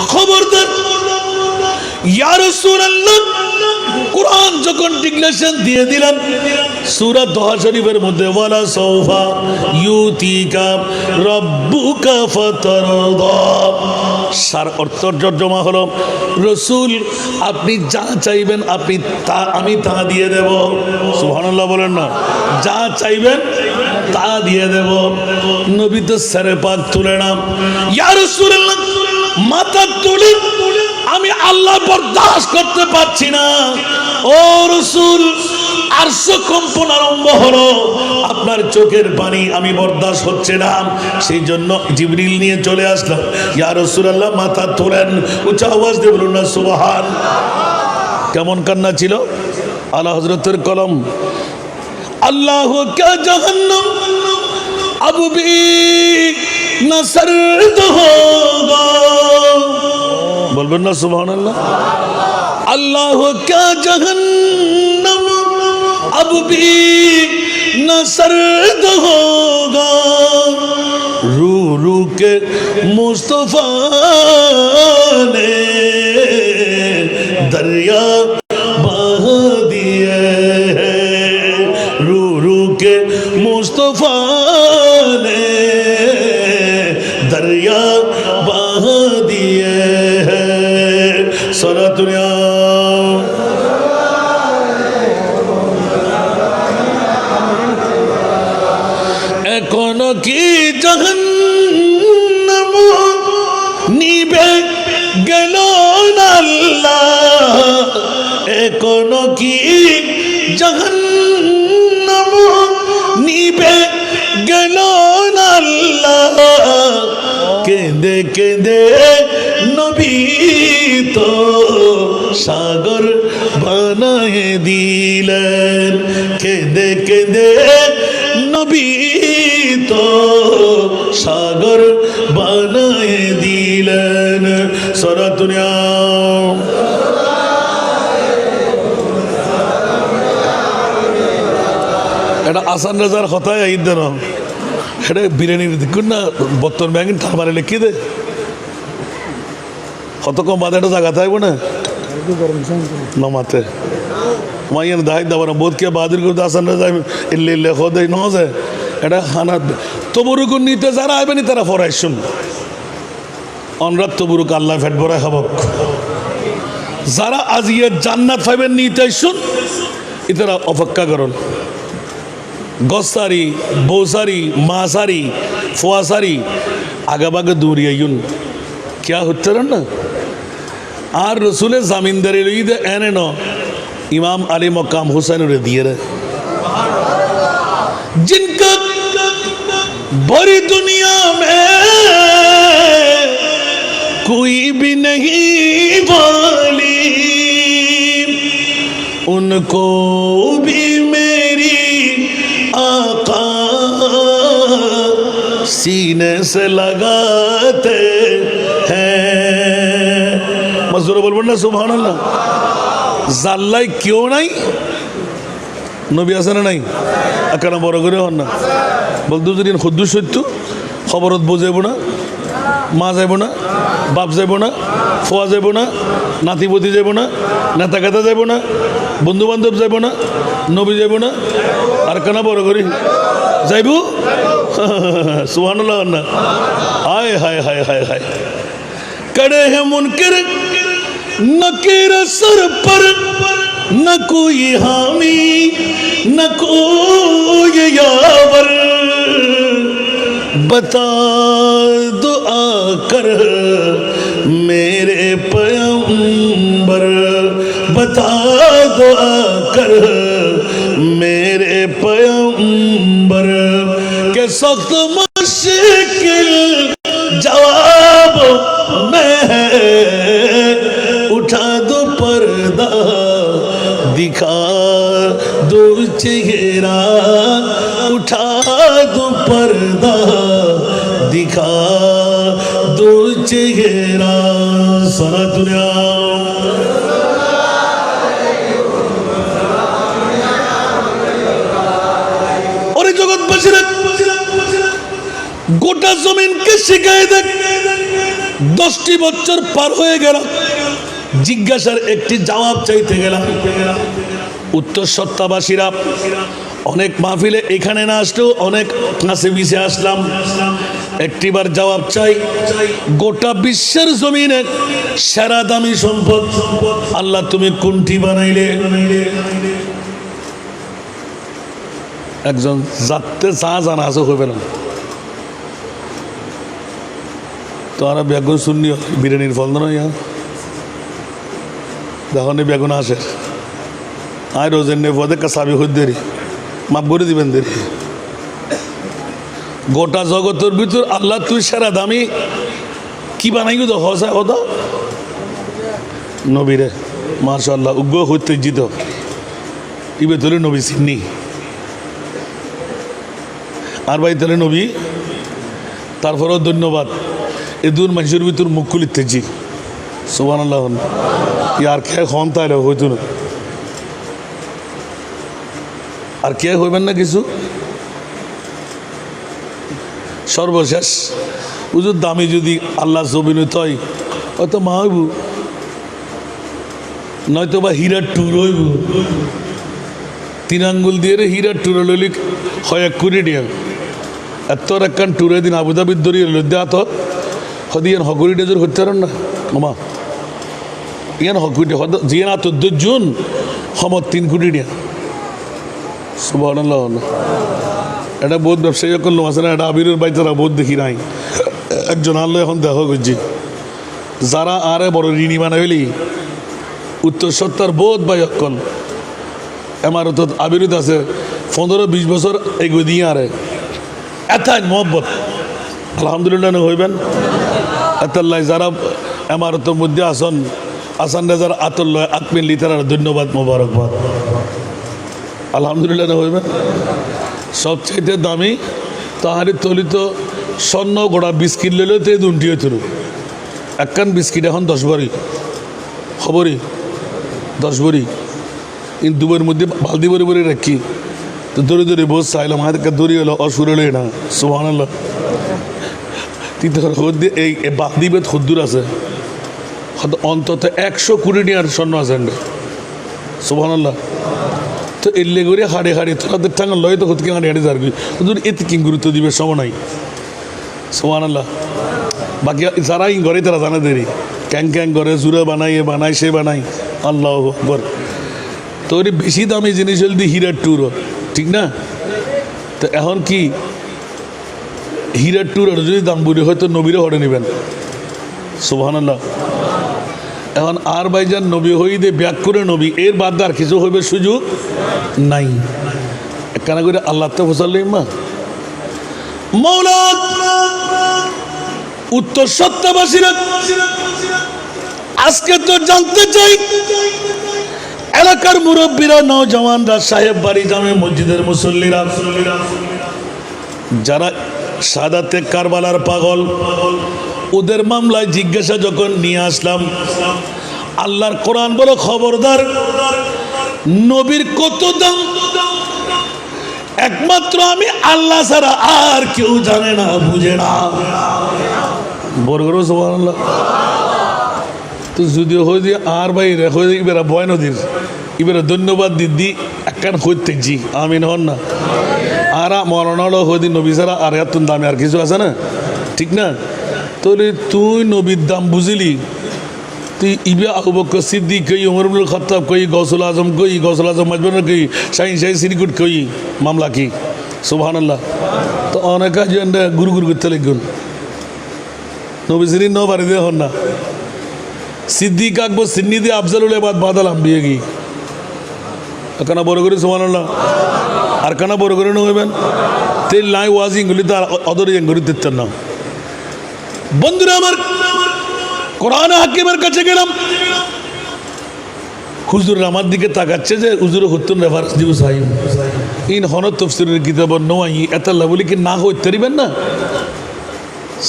খবরদার ইয়া রাসূলুল্লাহ কোরআন যখন ডিক্লেরেশন দিয়ে দিলাম সূরা দোহা শরীফের মধ্যে ওয়ালা সাউফা ইউতিকা রাব্বুকা ফাতারদা সার অর্থ তর্জমা হলো রসুল আপনি যা চাইবেন আপনি তা আমি তা দিয়ে দেব সুবহানাল্লাহ বলেন না যা চাইবেন তা দিয়ে দেব নবী তো সরে পাক তুলে না ইয়া রাসূলুল্লাহ মাথা তুলে আমি আল্লাহ বরদাস্ত করতে পারছি না ও রাসূল আরশ কম্পন আরম্ভ হলো আপনার চোখের পানি আমি বরদাস্ত হচ্ছে না সেই জন্য জিবরিল নিয়ে চলে আসলাম ইয়া রাসূলুল্লাহ মাথা তোলেন উচ্চ আওয়াজ দিয়ে বলুন না সুবহান কেমন কান্না ছিল আলা হযরতের কলম আল্লাহ কা জাহান্নাম अब भी न सर्द होगा बोलबेन ना सुभान अल्लाह अल्लाह क्या जहन्नम अब भी न सर्द होगा रू रू के मुस्तफा ने दरिया बहा दिए रू रू के मुस्तफा ने दरिया बहा दिए सारा दुनिया এখনো কি জাহান্নাম নিবে গেল না আল্লাহ এখনো কি জাহান্নাম নিবে গেল না আল্লাহ কেঁদে কেঁদে নবী তো সাগর বানায়ে দিলেন কেঁদে কেঁদে নবী তো সাগর বানায়ে দিলেন সারা দুনিয়া এটা আসান রাজার কথায় ঈদ দেন এটা বিরিয়ানির দেখুন না বর্তমান ব্যাংক থামারে লিখি দে কত কম বাদে একটা জায়গা থাকবো না নমাতে মাইয়ান দায় দাবার বোধ কে বাদির করতে আসান রাজা ইল্লে ইল্লে খোদে নজে এটা হানা তবুরুকুন নিতে যারা আইবেনি তারা ফরাই শুন অনরাত তবুরুক আল্লাহ ফেট ভরা খাবক যারা আজিয়ে জান্নাত পাইবেন নিতে শুন ইতারা অপেক্ষা করুন গসারি বৌসারি মাসারি ফোয়াসারি আগাবাগে দৌড়িয়াইন क्या হচ্ছে না আর রসুলের জামিনদারি লইদে এনে ন इमाम अली मकाम हुसैन दिए रहे जिनका बड़ी दुनिया में कोई भी नहीं वाली उनको भी मेरी आका सीने से लगाते हैं मजदूर बोल ना सुभान अल्लाह জাল্লাই কেউ নাই নবী আছে না নাই একানা বড় করে হন না বলতো যদি খুদ্দু সত্য খবরত বোঝাইব না মা যাইব না বাপ যাইব না ফোয়া যাইব না নাতিপতি যাইব না নেতা কেতা যাইব না বন্ধু বান্ধব যাইব না নবী যাইব না আর কেনা বড় করি যাইব সুবহানাল্লাহ না হায় হায় হায় হায় হায় কড়ে হে মুনকির नकीर सर पर न कोई हामी न कोई यावर बता दो आकर मेरे पैगंबर बता दो आकर मेरे पैगंबर के सख्त मुश्किल जवाब में उठा दो पर्दा दिखा दो चेहरा उठा दो पर्दा दिखा दो चेहरा सारा दुनिया और जगत बशरत গোটা জমিনকে শিখাই দেখ 10টি বছর পার হয়ে গেল জিজ্ঞাসার একটি জবাব চাইতে গেলাম উত্তর সত্তাবাসীরা অনেক মাহফিলে এখানে না আসলেও অনেক কাছে মিশে আসলাম একটিবার জবাব চাই গোটা বিশ্বের জমিনে সেরা দামি সম্পদ আল্লাহ তুমি কোনটি বানাইলে একজন যাতে চা জানা আছে হবে না তোরা বেগুন শুননি বিরিয়ানির ফল না ইয়া যখন বেগুন আসে আয় রোজের নে পদে কাসাবি হই দেরি মাপ করে দিবেন দেরি গোটা জগতের ভিতর আল্লাহ তুই সেরা দামি কি বানাই তো হসা হতো নবীরে মাশাআল্লাহ উগ্র হইতে জিত ইবে তোলে নবী সিন্নি আর ভাই তাহলে নবী তারপরেও ধন্যবাদ এদুর মানুষের ভিতর মুখ খুলিতেছি সুবহানাল্লাহ ইয়ার খেয়ে খন তাইলে হইতো না আর কে হইবেন না কিছু। সর্বশেষ হুজুর দামি যদি আল্লাহ জবিনত হয় হয়তো মা হইব, নয়তো বা হীরার টুর হইব। 3 আঙ্গুল দিয়ে হীরার টুর লইলি হয় 1 কোটি টাকা। এত একখান টুরে দিন আবুধাবির দরিয়ে লদ্যা তো হদিয়ান হকুরি ডেজর হতে পারেন না মামা ইয়ান হকুরি জিয়ান আত জুন সমত 3 কোটি টাকা। সুবহানাল্লাহ। এটা বহুত ব্যবসায়ী করলাম আছে না, এটা আবিরের বাইতারা বহুত দেখি নাই। একজন আল্লাহ এখন দেখা করছি যারা আরে বড় ঋণী বানাইলি উত্তর সত্তর বোধ বাই অকল আমার তো আবিরুদ আছে 15-20 বছর এগিয়ে দিয়ে আরে এতাই মহব্বত আলহামদুলিল্লাহ হইবেন। এতাল্লাই যারা এমারতের মধ্যে আসন যারা আতল্লয় আত্মিল্লি তারা ধন্যবাদ মোবারকবাদ আলহামদুলিল্লাহ হইবেন। সবচাইতে দামি তাহারি তলিত স্বর্ণ গোড়া বিস্কিট লইলেও তো 2টি হইতরু। একখান বিস্কিট এখন 10 ভরি খবরই 10 ভরি কিন্তু দুবের মধ্যে বালদি ভরে ভরে রাখি তো দৌড়ে দৌড়ে বস চাইলাম হাতে দড়ি হলো অসুরে লই না। সুবহানাল্লাহ। এই বালদি বেদ খুদ্দুর আছে অন্তত 100 কোটি টাকার স্বর্ণ আছে। সুবহানাল্লাহ। তো এলে করে হাড়ে হাড়ে তোদের টাঙ্গা লয় তো হতকে হাড়ে হাড়ে যারবি তোদের এতে কি গুরুত্ব দিবে সময় নাই। সুবহানাল্লাহ। বাকি যারা ঘরে তারা জানে দেরি ক্যাং ক্যাং করে জুড়ে বানাই এ বানাই সে বানাই আল্লাহ আকবার। তো ওই বেশি দামি জিনিস হল হীরার টুরও ঠিক না। তো এখন কি হীরার টুর যদি দাম বুড়ি হয়তো নবীরে হরে নেবেন। সুবহানাল্লাহ। এখন আর ভাইজান নবী হই দে ব্যাক করে নবী এর বাদ আর কিছু হইবে সুযোগ নাই। কেন করে আল্লাহ তো ফসলেন মা মৌলা উত্তর সত্যবাসীরা আজকে তো জানতে চাই এলাকার মুরব্বীরা নওজওয়ানরা সাহেব বাড়ি জামে মসজিদের মুসল্লিরা যারা সাদাতে কারবালার পাগল ওদের মামলায় জিজ্ঞাসা যখন নিয়ে আসলাম আল্লাহর কোরআন বলো খবরদার নবীর কত দাম একমাত্র আমি আল্লাহ ছাড়া আর কেউ জানে না বুঝে না। বরগর সুবহানাল্লাহ। তো যদিও হয়ে দিয়ে আর বাইরে হয়ে এবার বয় নদীর এবার ধন্যবাদ দিদি একখান হইতেছি আমিন হন না। আর মরণালো হয়ে দিন নবী ছাড়া আর এত দামে আর কিছু আছে না ঠিক না। তাহলে তুই নবীর দাম বুঝিলি তুই ইবে আবু বকর সিদ্দিক কই ওমর ইবনুল খাত্তাব কই গৌসুল আজম মাজবুর কই শাহিন শাহী সিরিকুট কই মামলা কি। সুবহানাল্লাহ। তো অনেক গুরু গুরু করতে লাগুন নবী সিরিন ন বাড়ি দিয়ে হন না সিদ্দিক আকবর সিন্নি দিয়ে আফজালুল ইবাদ বাদালাম বিয়ে গি কানা বড় করে। সুবহানাল্লাহ। আর কানা বড় করে হইবেন তেল নাই ওয়াজিং গুলি তো অদর ইঙ্গুলি দিতেন না। বন্ধুরা আমার কোরআন হাকিমের কাছে গেলাম হুজুর আমার দিকে তাকাচ্ছে যে হুজুর হত্যুন রেফারেন্স দিব সাহিব ইন হনত তফসিরের কিতাব নয় এতাল্লাহ বলি কি না হইতে পারিবেন না।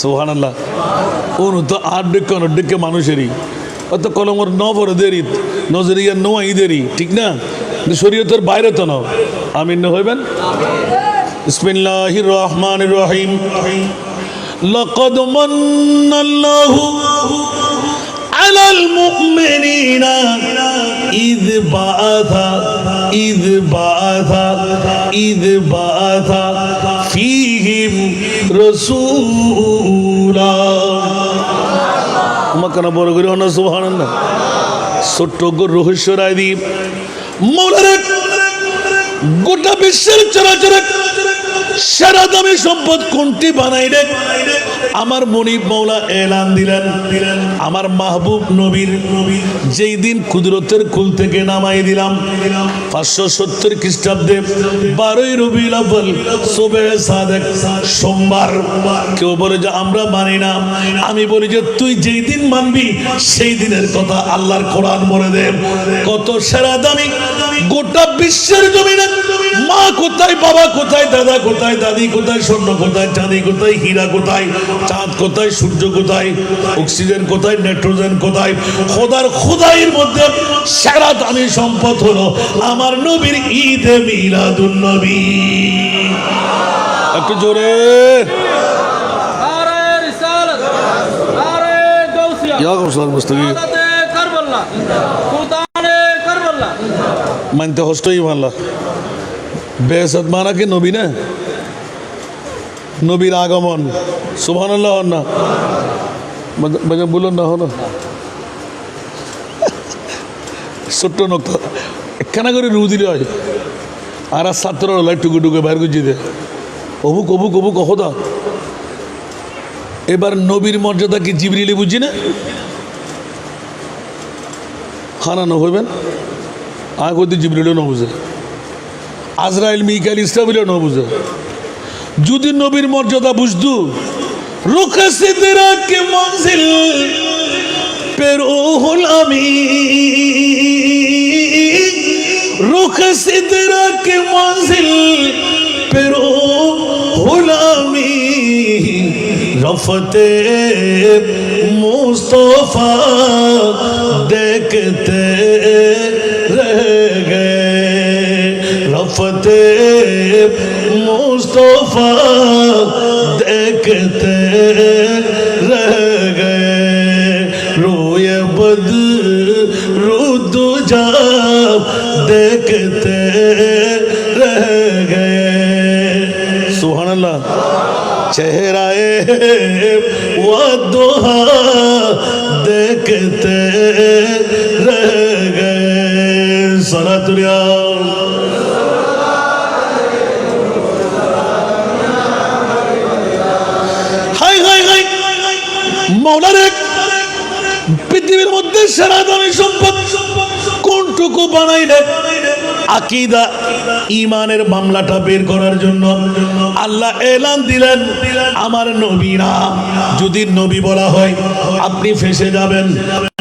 সুবহানাল্লাহ। ওন তো 8 ডেকে মানুষেরই অত কলমর ন পরে দেরি নজরিয়া নয় দেরি ঠিক না শরীয়তের বাইরে তো নাও আমিন হইবেন। বিসমিল্লাহির রহমানির রহিম লাকাদ মান্নাল্লাহু আলাল মুমিনিনা ইয বাআথা ফীহিম রাসূলা। আমাকে বড় করে হন সুবহানাল্লাহ। ছোট্ট রহস্য রায় দি মৌলানা গোটা বিশ্বের চরাচর সেরা দামি সম্পদ কোনটি বানাই রে আমার মনিব মৌলা এলান দিলেন আমার মাহবুব নবীর যেই দিন কুদরতের কুল থেকে নামাই দিলাম 570 খ্রিস্টাব্দে 12ই রবিউল আউয়াল সুবহে সাদেক সোমবার। কেউ বলে যে আমরা মানি না আমি বলি যে তুই যেই দিন মানবি সেই দিনের কথা আল্লাহর কোরআন বলে দে কত সেরা দামি গোটা বিশ্বের জমিনে মা কোথায়, বাবা কোথায়, দাদা কোথায়, দাদি কোথায়, স্বর্ণ কোথায়, চাঁদি কোথায়, হীরা কোথায়, চাঁদ কোথায়, সূর্য কোথায়, অক্সিজেন কোথায়, নাইট্রোজেন কোথায়, খোদাইয়ের মধ্যে সেরা দামি সম্পদ হলো আমার নবীর ঈদে মিলাদুন নবী। একটু জোরে মানতে হস্তই ভালো বেসাত মানা কি নবী না, নবীর আগমন। সুবহানাল্লাহ হন না বলুন না, হলো ছোট্ট নক্তা একখানা করে রু দিলে হয়। আর ছাত্র লাই টুকু টুকু বাইর গুজি দে অবুক অবুক অবুক অহদা। এবার নবীর মর্যাদা কি জিবরিলে বুঝি না, খানা হইবেন আগে জিবরিলেও না বুঝে, আজরাইল মিকাইল ইসরাফিলও না বুঝে। যদি নবীর মর্যাদা বুঝতু রুখে সিদরা কে মঞ্জিল পে রূহুল আমিন, রুখে সিদরা কে মঞ্জিল পে রূহুল আমিন, রফতে মুস্তফা দেখতে रह गए, रफ़ते मुस्तफ़ा देखते रह गए, रोए बदरुद जा देखते रह गए। सुभान अल्लाह। चेहराए वदुहा देखते रह गए। सलातुल्लाह हाय हाय हाय मौलाর এক পৃথিবীর মধ্যে সারা দামি সম্পদ কোনটুকু বানাইলে আকীদা ঈমানের মামলাটা বের করার জন্য আল্লাহ এলান দিলেন আমার নবীরা যদি নবী বলা হয় আপনি ফেসে যাবেন।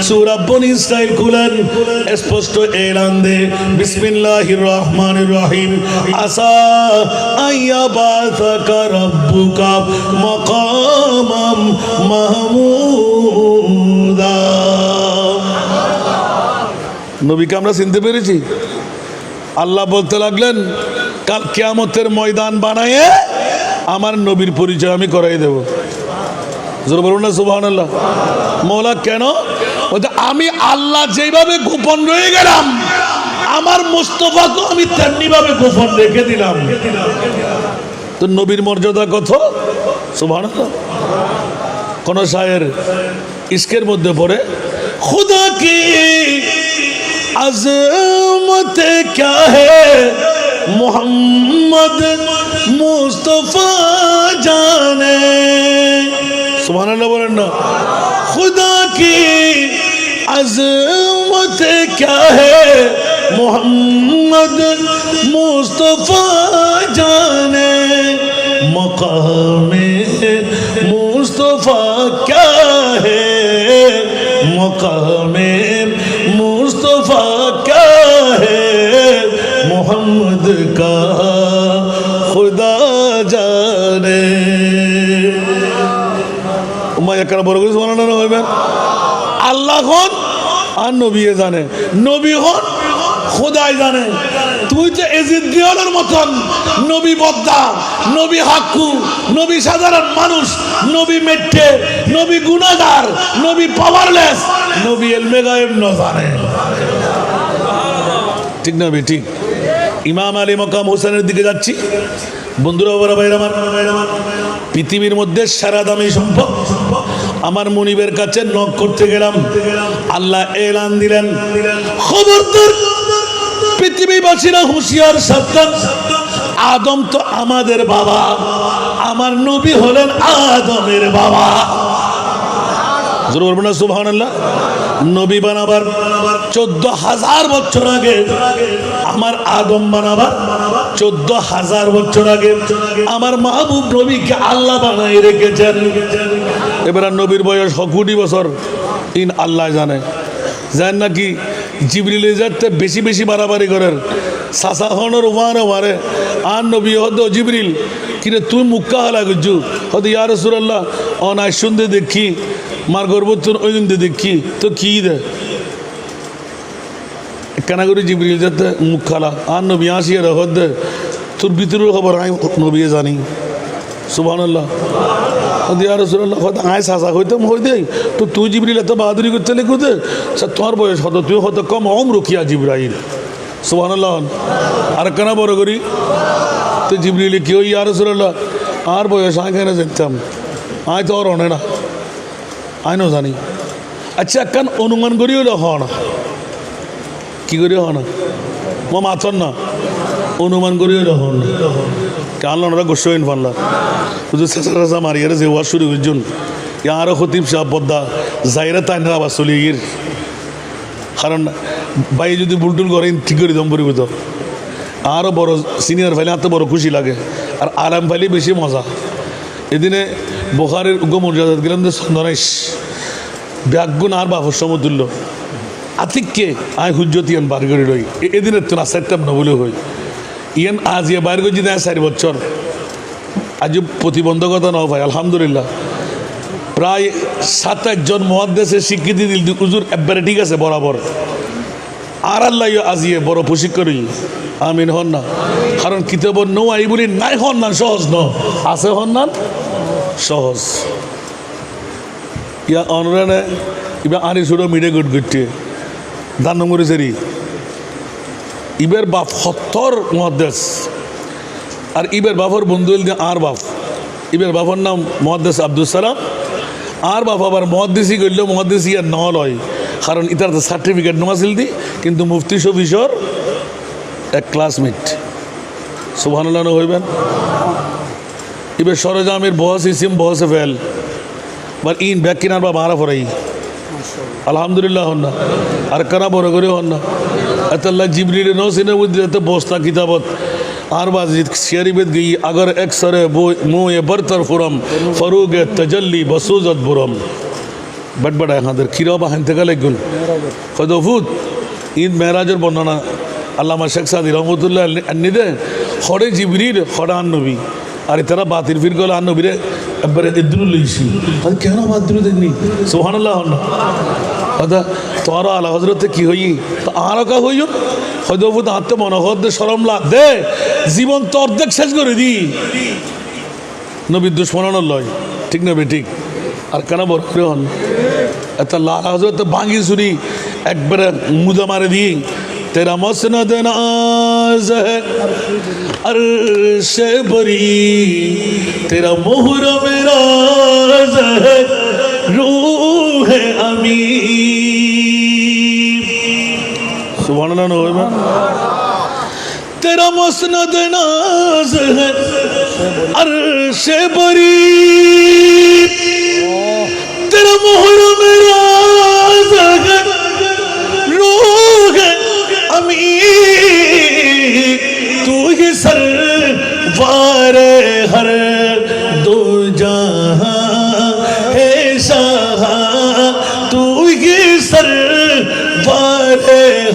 সূরা বনী ইসরাইল খুলেন, স্পষ্ট এলান দে বিসমিল্লাহির রহমানির রহিম, আসা আইয়াবাসাকা রাব্বুকা মাকামাম মাহমুদা। নবীকে আমরা চিনতে পেরেছি। আল্লাহ বলতে লাগলেন কাল কিয়ামতের ময়দান বানায়ে আমার নবীর পরিচয় আমি করাই দেব। জোরে বলুন না সুবহানাল্লাহ। মওলা কেন বলতে আমি আল্লাহ যেভাবে গোপন রয়ে গেলাম আমার মুস্তাফাকে আমি তেমনি ভাবে গোপন রেখে দিলাম। তো নবীর মর্যাদা কত সুবহানাল্লাহ। কোন শায়ের ইশকের মধ্যে পড়ে খুদা কি अज़मत क्या है मोहम्मद मुस्तफ़ा जाने। सुभान अल्लाह बोलें ना। खुदा की अज़मत क्या है मोहम्मद मुस्तफ़ा जाने, मक़ामे मुस्तफ़ा क्या है, मक़ामे मुस्तफ़ा क्या है, मोहम्मद का खुदा जाने। আল্লাহ হন আর নবী জানে, নবী হন খোদাই জানে। তুই তো এজিদিয়ানের মতন নবী বদ্দা, নবী হাক্কু, নবী সাধারণ মানুষ, নবী মেট্টে, নবী গুনাহগার, নবী পাওয়ারলেস, নবী ইলমে গায়েব না জানে। ঠিক না ঠিক? ইমাম আলী মকাম হোসেনের দিকে যাচ্ছি বন্ধুরা, বাবা ভাইরা আমার, পৃথিবীর মধ্যে সারা দামি সম্পদ আমার মুনিবের কাছে নক করতে গেলাম, আল্লাহ এলান দিলেন খবরদার পৃথিবীবাসীরা হুঁশিয়ার সাবধান, আদম তো আমাদের বাবা, আমার নবী হলেন আদমের বাবা। জোরে বলবেন না সুবহানাল্লাহ। নবী বানাবার 14,000 বছর আগে, আমার আদম বানাবার 14,000 বছর আগে আমার মাহবুব নবীকে আল্লাহ বানাই রেখেছেন। এবার নবীর বয়স 1 কোটি বছর, আল্লাহ জানে। জানেন নাকি জিবরিলে যাতে বেশি বেশি বাড়াবাড়ি করার সাসা হনর ওমারে মারে আর নবী হদ জিবরিল কিরে তুই মুক্কা হালা গুজু হদ ইয়া রাসূলুল্লাহ অনাই শুনতে দেখি মার গর্বতুন ওই দিন দেখি তো কি দে কেনা করে জিবরিল যাতে মুখ খালা আর নবী আসিয়ে হদ তোর ভিতরের খবর আমি নবী জানি সুবহানাল্লাহ ইয়া রাসূলুল্লাহ হদ আয় সাসা হইতাম হই দেই তো তুই জিবরিল এত বাহাদুরি করতে লেখো দে তোমার বয়স হতো তুই হতো কম অমর কিয়া জিবরাইল সুবহানাল্লাহ আর কেনা বড় করি তো জিবরিল কেউ ইয়া রাসূলুল্লাহ আর বয়স আয় কেন জানতাম আয় তো আর অনে না আইনও জানি আচ্ছা একখান অনুমান করিও হ না কি করিও হ না মা মাথন না অনুমান করিও হ না কাল ওনারা গোস্বইন ফানলা শুধু চেঁচা চেঁচা মারিয়ে যে ওয়াজ শুরু করছেন ইয়ারও খতিব সাহ পদ্মা যাইরা তাই না আবার চলে গিয়ে কারণ বাই যদি বুলটুল করেন ঠিক করে দম পরিব তো আরও বড় সিনিয়র ফাইলে এত বড় খুশি লাগে আর আরাম ফাইলে বেশি মজা এদিনে বোখারের উগ্রমর্যাদা গেলাম যে সন্দনাইশ ব্যাগুণ আর বাপর সমতুল্য আতিককে আয় হুজ্জত ইয়ান বার করে রই এদিনের তো না সাইতাম না বলে হই ইয়ান আজ ইয়ে বাইর করে দেয় 4 বছর আজ প্রতিবন্ধকতা নাও ভাই আলহামদুলিল্লাহ প্রায় 7-8 জন মুহাদ্দিসের স্বীকৃতি দিল হুজুর একবারে ঠিক আছে বরাবর আর আল্লাহ আজিয়ে বড় প্রশিক্ষণই আমিন হন না কারণ কিতাব নো আই বলি নাই হন না সহজ ন আছে হন না সহজ ইয়া অনরানে ইবা আনি ছোটো মিডে গুট গুটে দান নম্বরে সেরি ইবের বাপ 70 মুহাদ্দিস আর ইবের বাপর বন্ধু দিয়ে আর বাপ ইবের বাপর নাম মুহাদ্দিস আব্দুল সালাম আর বাপ আবার মুহাদ্দিসই করলেও মুহাদ্দিস ইয়ার ন লয় কারণ ইতার তো সার্টিফিকেট নমাছিল দি কিন্তু মুফতি শফিসর এক ক্লাসমেট সুবহানাল্লাহ হইবেন এবার সরজামের বহস ইসিম বহসে ফেল বার ইন ব্যাগ কিনার বা মারা ফরাই আলহামদুলিল্লাহ হন না আর কানা বড় করে হন না এতাল্লাহ জিবরিল নো সিনে বুদ্ধি বস্তা কিতাবত আর বাজিদ শরীবত গই अगर একসরে মুয়ে বরতর ফুরম ফরুগে তজল্লি বসুজত বুরম বট বড় হাঁদের খিরাবা হানতে গেলে গুল খদফুত ঈদ মেরাজের বর্ণনা আল্লামা শেখ সাদি রহমতুল্লাহ নিদে খড়ে জিবরিল খড়ান নবী আর তারা বাতিল ফির গেল আর নবীরে একবারে ইদ্রুল লইছি আর কেন বাদ্রু দেননি সুবহানাল্লাহ না কথা তোমার আলা হজরতে কি হই তো আরও কা হইও খদফুত হাতে মনোহর দে সরম লাগ দে জীবন তো অর্ধেক শেষ করে দি নবীর দুশ্মন লয় ঠিক না বে ঠিক আর কেন বড় করে হন এত লাল হজরত ভাঙি চুরি একবারে মুদা মারে দিই তেরা মসনদ নাজ है अर्श बरी तेरा मुहरम राज है रूह है अमी सुभान अल्लाह होए तेरा मसनद नाज है अर्श बरी तेरा मुहरम राज है रूह है अमी तू ही सरवार हर दो जहां है शाह तू ही सरवार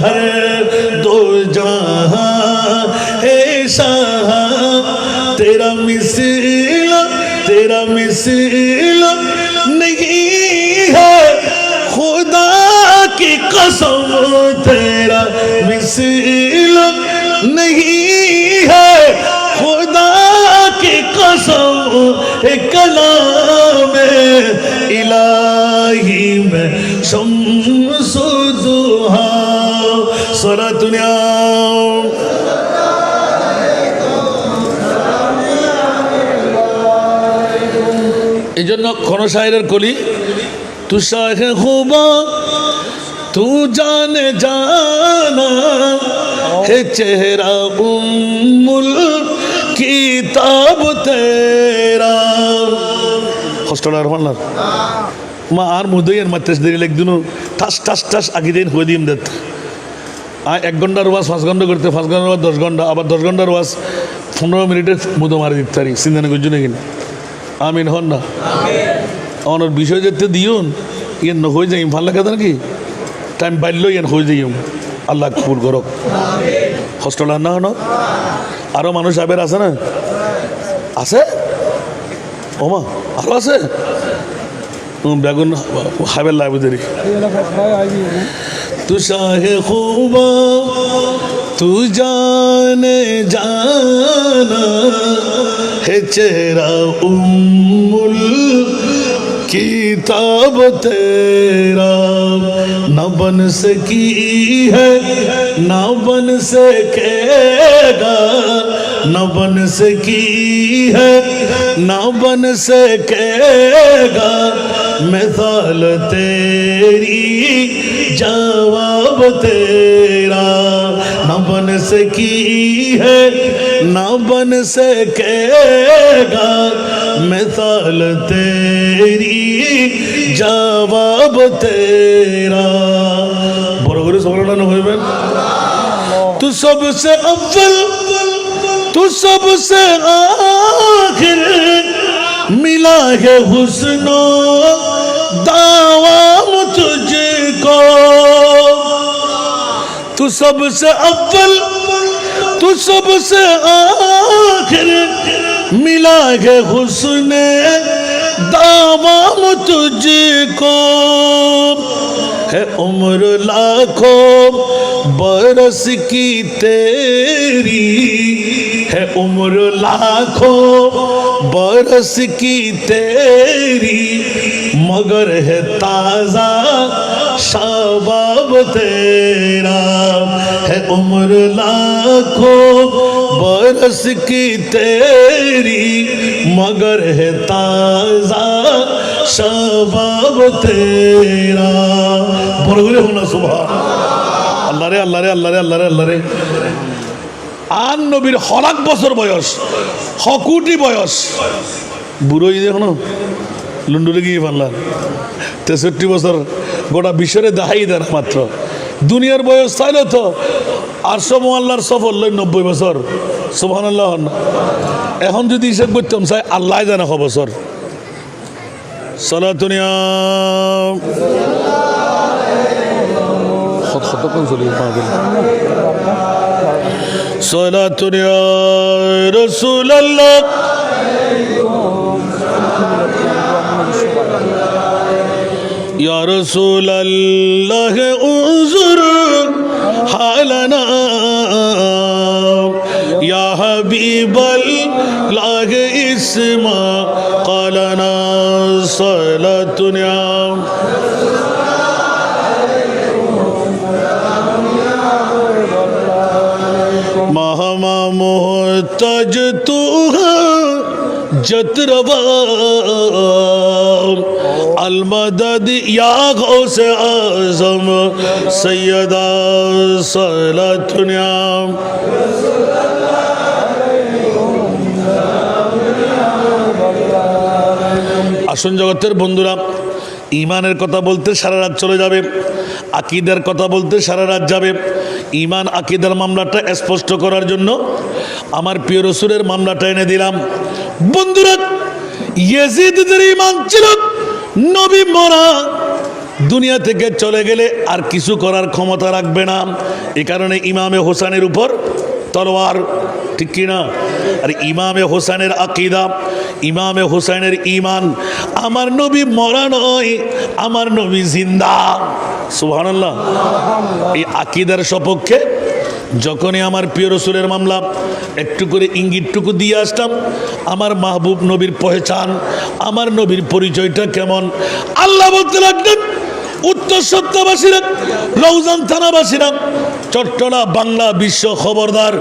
हर दो जहां है शाह तेरा मिसल नहीं है खुदा की कसम तेरा मिसल नहीं है खुदा की कसम कलाम इलाही में शम्सु दुहा सला दुनिया এই জন্য কোন শায়েরের কলি তু শাহ খুবা तू जाने जाना है चेहरा उम्मुल किताब तेरा हॉस्टलर होनर मा आर मुदयन मत्तेस देरी लेख दिनो टास टास टास आगे दिन हुए दिम देत आ 1 घंटार वास 5 घंटा करते 5 घंटार वास 10 घंटा आबार 10 घंटार वास 15 मिनिटे मुदो मारे दिते पारी सिंधाने गुजने किन आमीन हन ना आमीन और বিষয় যেতে দিউন ইয়ে ন হয়ে যায় ভালো লাগে নাকি টাইম বাইলো ইয়ান হয়ে যাই আল্লাহ কবুল করক। হোস্টেল না হন আরো মানুষ আবের আছে না? আছে ওমা আরো আছে বেগুন হাবের লাইব্রেরি। এই এলাকায় প্রায় আইবি তু শাহে খুবা তু জানে জানা হে চেহারা উম্মুল किताब तेरा न बन सकी है न बन सकेगा न बन सकी है न बन सकेगा मिसाल तेरी जवाब तेरा न बन सकी है न बन सकेगा मिसाल तेरी जवाब तेरा। बड़ो করে সুবহানাল্লাহ হইবেন। तू सबसे अव्वल तू सबसे आखिर मिला है हुस्नो दावाम तुझको। तू सबसे अव्वल तू सबसे आखिर मिला है हुस्ने दावाम तुझको। है उम्र लाखों बरस की तेरी है उम्र लाखों बरस की तेरी मगर है ताज़ा शबाब तेरा। है उम्र लाखों बरस की तेरी मगर है ताज़ा शबाब तेरा। বড় করে হোনা সুবহান আল্লাহ রে আল্লাহ রে আল্লাহ রে আল্লাহ রে আল্লাহ রে। আর নবীর হলাক বছর বয়স হকুটি বয়স বুড়ো দেখো না লুন্ডুরে গিয়ে পারলাম 63 বছর গোটা বিশ্বরে দেখাই দেন মাত্র। দুনিয়ার বয়স চাইলে তো 800 আল্লাহর সফর লই 90 বছর সুবহানাল্লাহ। এখন যদি হিসাব করতাম চাই আল্লাহ জানে ক বছর। সালাতুনিয়া কতক্ষণ চলি সালাতুনিয়া রাসূলুল্লাহ या रसूल अल्लाह उज़ुर हालना या हबीबल्लाह इस्मा क़लना सलातुनिया। महमा मोहताज तू जतरवा अलमदद या गौस आज़म सैयदा सलातुनिया। আসুন জগতের বন্ধুরা, ইমানের কথা বলতে সারা রাত চলে যাবে, আকিদার কথা বলতে সারা রাত যাবে। ইমান আকিদার মামলাটা স্পষ্ট করার জন্য আমার প্রিয় রসুলের মামলাটা এনে দিলাম। বন্ধুরা, ইয়াজিদের ইমান ছিল নবী মরা দুনিয়া থেকে চলে গেলে আর কিছু করার ক্ষমতা রাখবে না। এ কারণে ইমামে হোসেনের উপর তলোয়ার, ঠিক কিনা? আর ইমামে হোসেনের আকিদা, ইমামে হোসেনের ইমান, আমার নবী মরা নয়, আমার নবী জিন্দা। সুবহানাল্লাহ। এই আকিদার সপক্ষে যখনই আমার প্রিয় রসুলের মামলা একটু করে ইঙ্গিতটুকু দিয়ে আসতাম, আমার মাহবুব নবীর পহচান, আমার নবীর পরিচয়টা কেমন, আল্লাহ বলতে লাগলেন, উত্তর সত্যাবাসীরা, লৌজান থানাবাসীরা, চট্টলা বাংলা বিশ্ব খবরদার,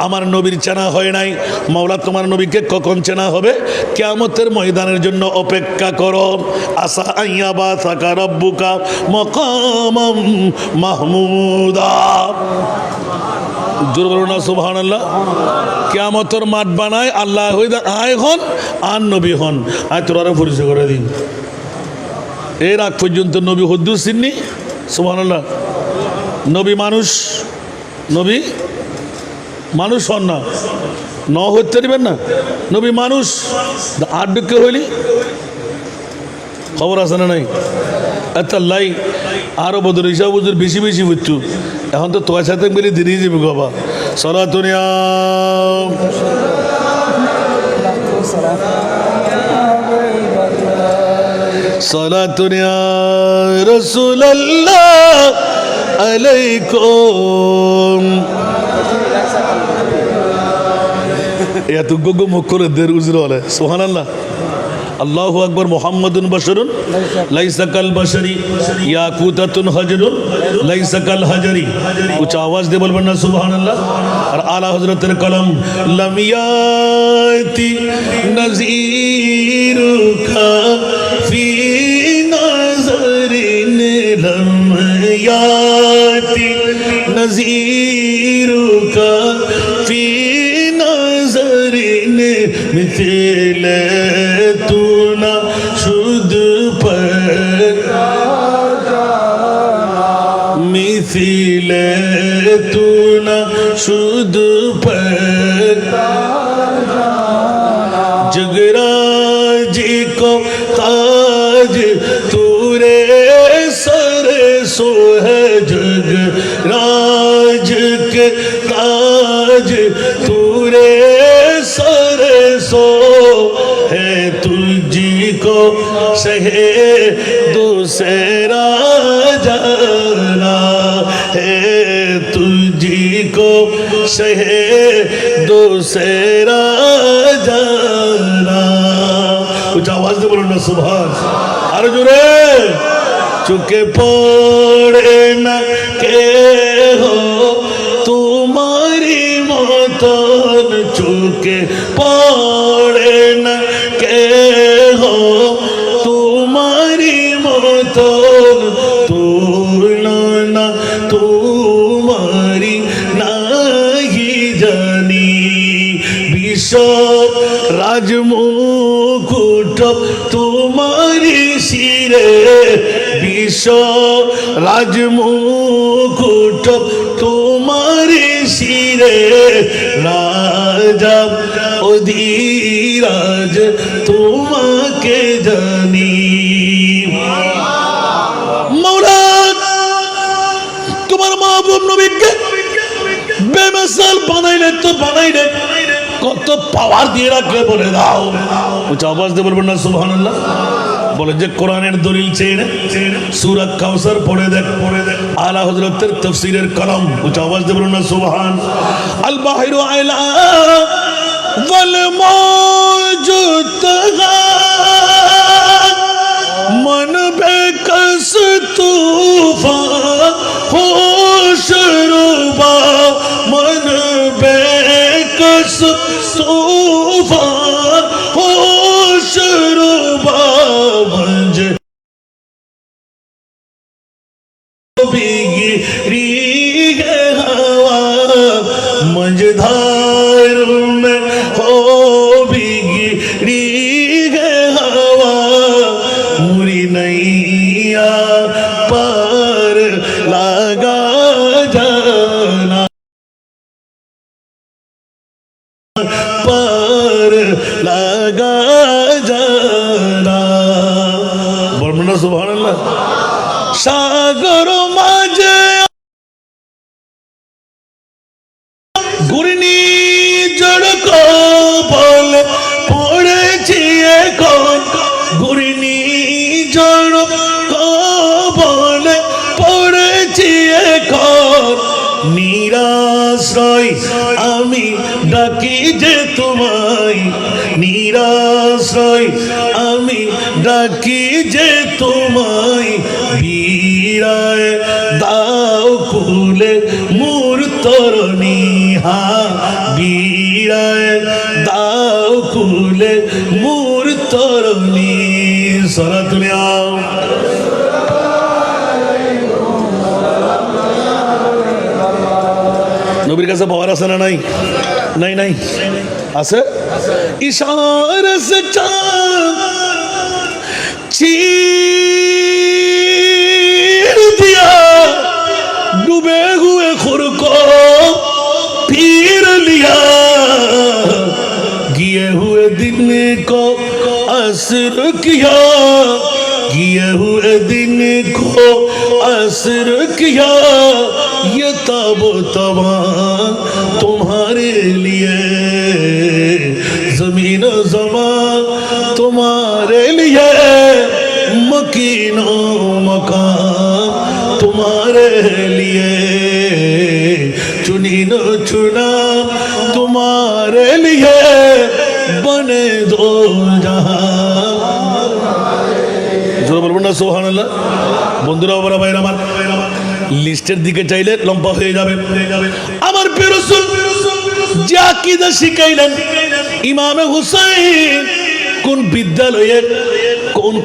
আমার নবীর চেনা হয় নাই। মাওলা তোমার নবীকে কখন চেনা হবে? কিয়ামতের ময়দানের জন্য অপেক্ষা করো। আসা আইয়া বা থাকা রব্বুকা মাকামাম মাহমুদা। জোর বলো না সুবহানাল্লাহ। কিয়ামতের মাঠ বানায় আল্লাহ হইদা আয় হন আর নবী হন। আয় তোরা পরিচয় করে দিন। এর আগ পর্যন্ত নবী হদ্দুর সিন্নি। সুবহানাল্লাহ। নবী মানুষ, নবী মানুষ হন না, ন হইতে দিবেন না, নবী মানুষ। আর ঢুকে হইলি খবর আছে না নাই? এত লাই আরো বদল হিসাব বেশি বেশি হইতো এখন তো তোমার সাথে মিলে দিনই যাবে বাবা সলাতুনিয়া সলাতুনিয়া রাসূলুল্লাহ আলাইকুম এত গগো মুখরে দের উজরে সুবহানাল্লাহ আল্লাহু আকবার মুহাম্মাদুন বাশারুন লাইসা কাল বাশারি ইয়াকুতাতুন হাজরুন লাইসা কাল হাজারি উচ্চ আওয়াজ দিয়ে বলবেন না সুবহানাল্লাহ আর আলা হযরতের কলম লাম ইয়াতি নাযীরুকা ফি নাযরিন লাম ইয়াতি নাযীরুকা ফি নাযরিন মিথল তু না শুধ মিথিল তু না শুধ जगराजी को ताज तूरे सर सो है जगराज के ताज तूरे सर सो है तुझी को सहे दूसरा जाना है तुझी को सहे दूसरा जाना कुछ आवाज दे बोलो ना सुभान अरे जोरे चुके पड़े न के हो तुम्हारी मतन चुके पड़े न के हो तुम्हारी मतन तुलना तुम्हारी नहीं जानी विश्व राजमुकुट तुम्हारी सिरे विश्व राजमुकुट तुम्हारी सिरे राजा অধিরাজ তোমাকে জানি মৌলা তোমার মাহবুব নবীকে বেমিসাল বানাইলে তো বানাইলে কত পাওয়ার দিয়ে রাখলে বলে দাও উচ্চ আওয়াজ দিয়ে বলবেন না সুবহানাল্লাহ বলে যে কোরআনের দলিল চেয়ে সূরা কাউসার পড়ে দেখ আলা হযরতের তাফসীরের কলম উচ্চ আওয়াজ দিয়ে বলবেন না সুবহান আল বাহিরু আলা ওয়াল মওজুদ मन बेकस तूफान होशरुबा मन बेकस तूफान होशरुबा मंज बिगड़ी है हवा मंझधार में हो बिगड़ी है हवा मुरी नैया पर लगा जाना पर लगा जाना बोलना सुभान अल्लाह सागर माझे घूर्णी जड़ को बोल पड़े कौन घूर्णी जड़ को बोल पड़े कौन নিরাশ্রয় আমি ডাকি যে তোমায় নিরাশ্রয় আমি ডাকি যে তোমায় বীরায় দাও কুলে মোর তরণী হা বীরায় দাও কুলে মোর তরণী সরাতুলিয়া নবীর কাছে পাওয়ার আছে না নাই নাই নাই আছে ইশারা সে চাঁদ चीर दिया डूबे हुए खुर को पीर लिया गिए हुए दिन को असर किया गिए हुए दिन को असर किया ये ताबो तबा तुम्हारे लिए, जमीन जमा तुम्हारे लिए, मकीनो मकाम तुम्हारे लिए, चुनी न चुना तुम्हारे लिए, बने दो जहां। জোরে বলবেন না সুবহানাল্লাহ। বন্ধুরা বাবারা ভাইরা আমার, লিস্টের দিকে চাইলে লম্বা হয়ে যাবে। আমার প্রিয় রাসূল যে আকীদা শিখাইলেন, ইমামে হুসাইন কোন বিদ্যালয়ে কোন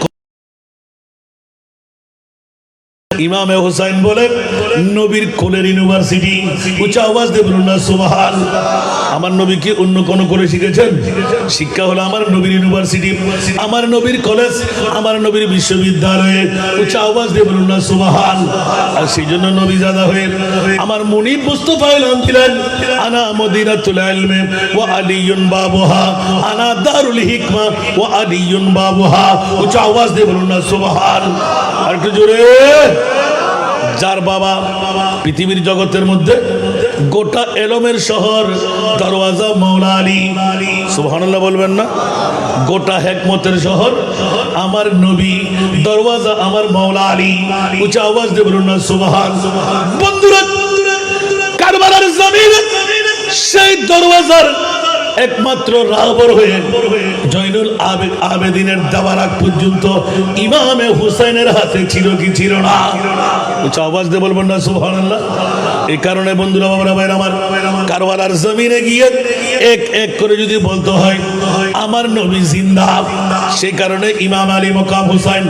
ইমামে হুসাইন বলে নবীর কোলের ইউনিভার্সিটি। উচ্চ আওয়াজ দিয়ে বলুন না সুবহানাল্লাহ। আমার নবী কি অন্য কোন করে শিখেছেন? শিক্ষা হলো আমার নবীর ইউনিভার্সিটি, আমার নবীর কলেজ, আমার নবীর বিশ্ববিদ্যালয়ে। উচ্চ আওয়াজ দিয়ে বলুন না সুবহানাল্লাহ। আর সেই জন্য নবী জাদা হয়ে আমার মুনিব মুস্তাফা এলান দিলেন, আনা মদিনাতুল ইলমি ওয়া আলিয়ুন বাবুহা, আনা দারুল হিকমা ওয়া আলিয়ুন বাবুহা। উচ্চ আওয়াজ দিয়ে বলুন না সুবহানাল্লাহ। আর একটু জোরে। যার বাবা পৃথিবীর জগতের মধ্যে গোটা এলমের শহর, দরওয়াজা মাওলা আলী। সুবহানাল্লাহ বলবেন না? গোটা হিকমতের শহর আমার নবী, দরওয়াজা আমার মাওলা আলী। উচ্চ আওয়াজ দিয়ে বলুন না সুবহানাল্লাহ। বন্ধুরা, কারবালার জমিনে সেই দরওয়াজার একমাত্র রাহবর হয়ে জয়নুল আবেদিনের দেওয়ার আগ পর্যন্ত ইমামে হুসাইনের হাতে ছিল কি ছিল না? উচ্চ আওয়াজ দিয়ে বলবেন না সুবহানাল্লাহ। এই কারণে বন্ধুরা বাবারা ভাইরা আমার, কারবালার জমিনে গিয়ে এক এক করে যদি বলতে হয় আমার নবী জিন্দা, সেই কারণে ইমাম আলী মকাম হুসাইন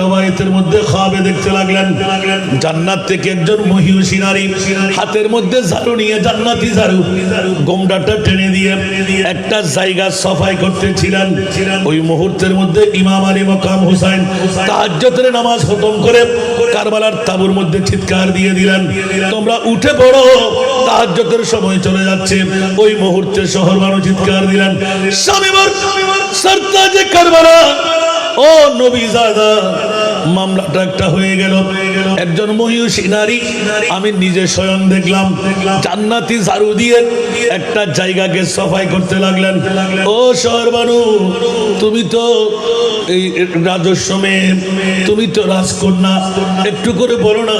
রওয়ায়াতের মধ্যে খাবে দেখতে লাগলেন, জান্নাত থেকে একজন মহিষী নারী হাতের মধ্যে ঝাড়ু নিয়ে, জান্নাতি ঝাড়ু, গোমড়াটা টেনে দিয়ে একটা জায়গা সাফাই করতেছিলেন। ওই মুহূর্তের মধ্যে ইমাম আলী মকাম হুসাইন তাহাজ্জুদের নামাজ খতম করে কারবালার তাঁবুর মধ্যে চিৎকার দিয়ে দিলেন, তোমরা উঠে পড়ো, তাহাজ্জুদের সময় চলে যাচ্ছে। ওই মুহূর্তে শহর মানুষ চিৎকার দিলেন, শামিমর সরতাজে কারবালা, ও নবীজাদা, মামলাটা একটা হয়ে গেল। একজন মহিষী নারী, আমি নিজে স্বয়ং দেখলাম, জান্নাতি ঝাড়ু দিয়ে একটা জায়গাকে সাফাই করতে লাগলেন। ও শহর বানু, তুমি তো এই রাজস্ব মেয়ে, তুমি তো রাজকন্যা, একটু করে বলো না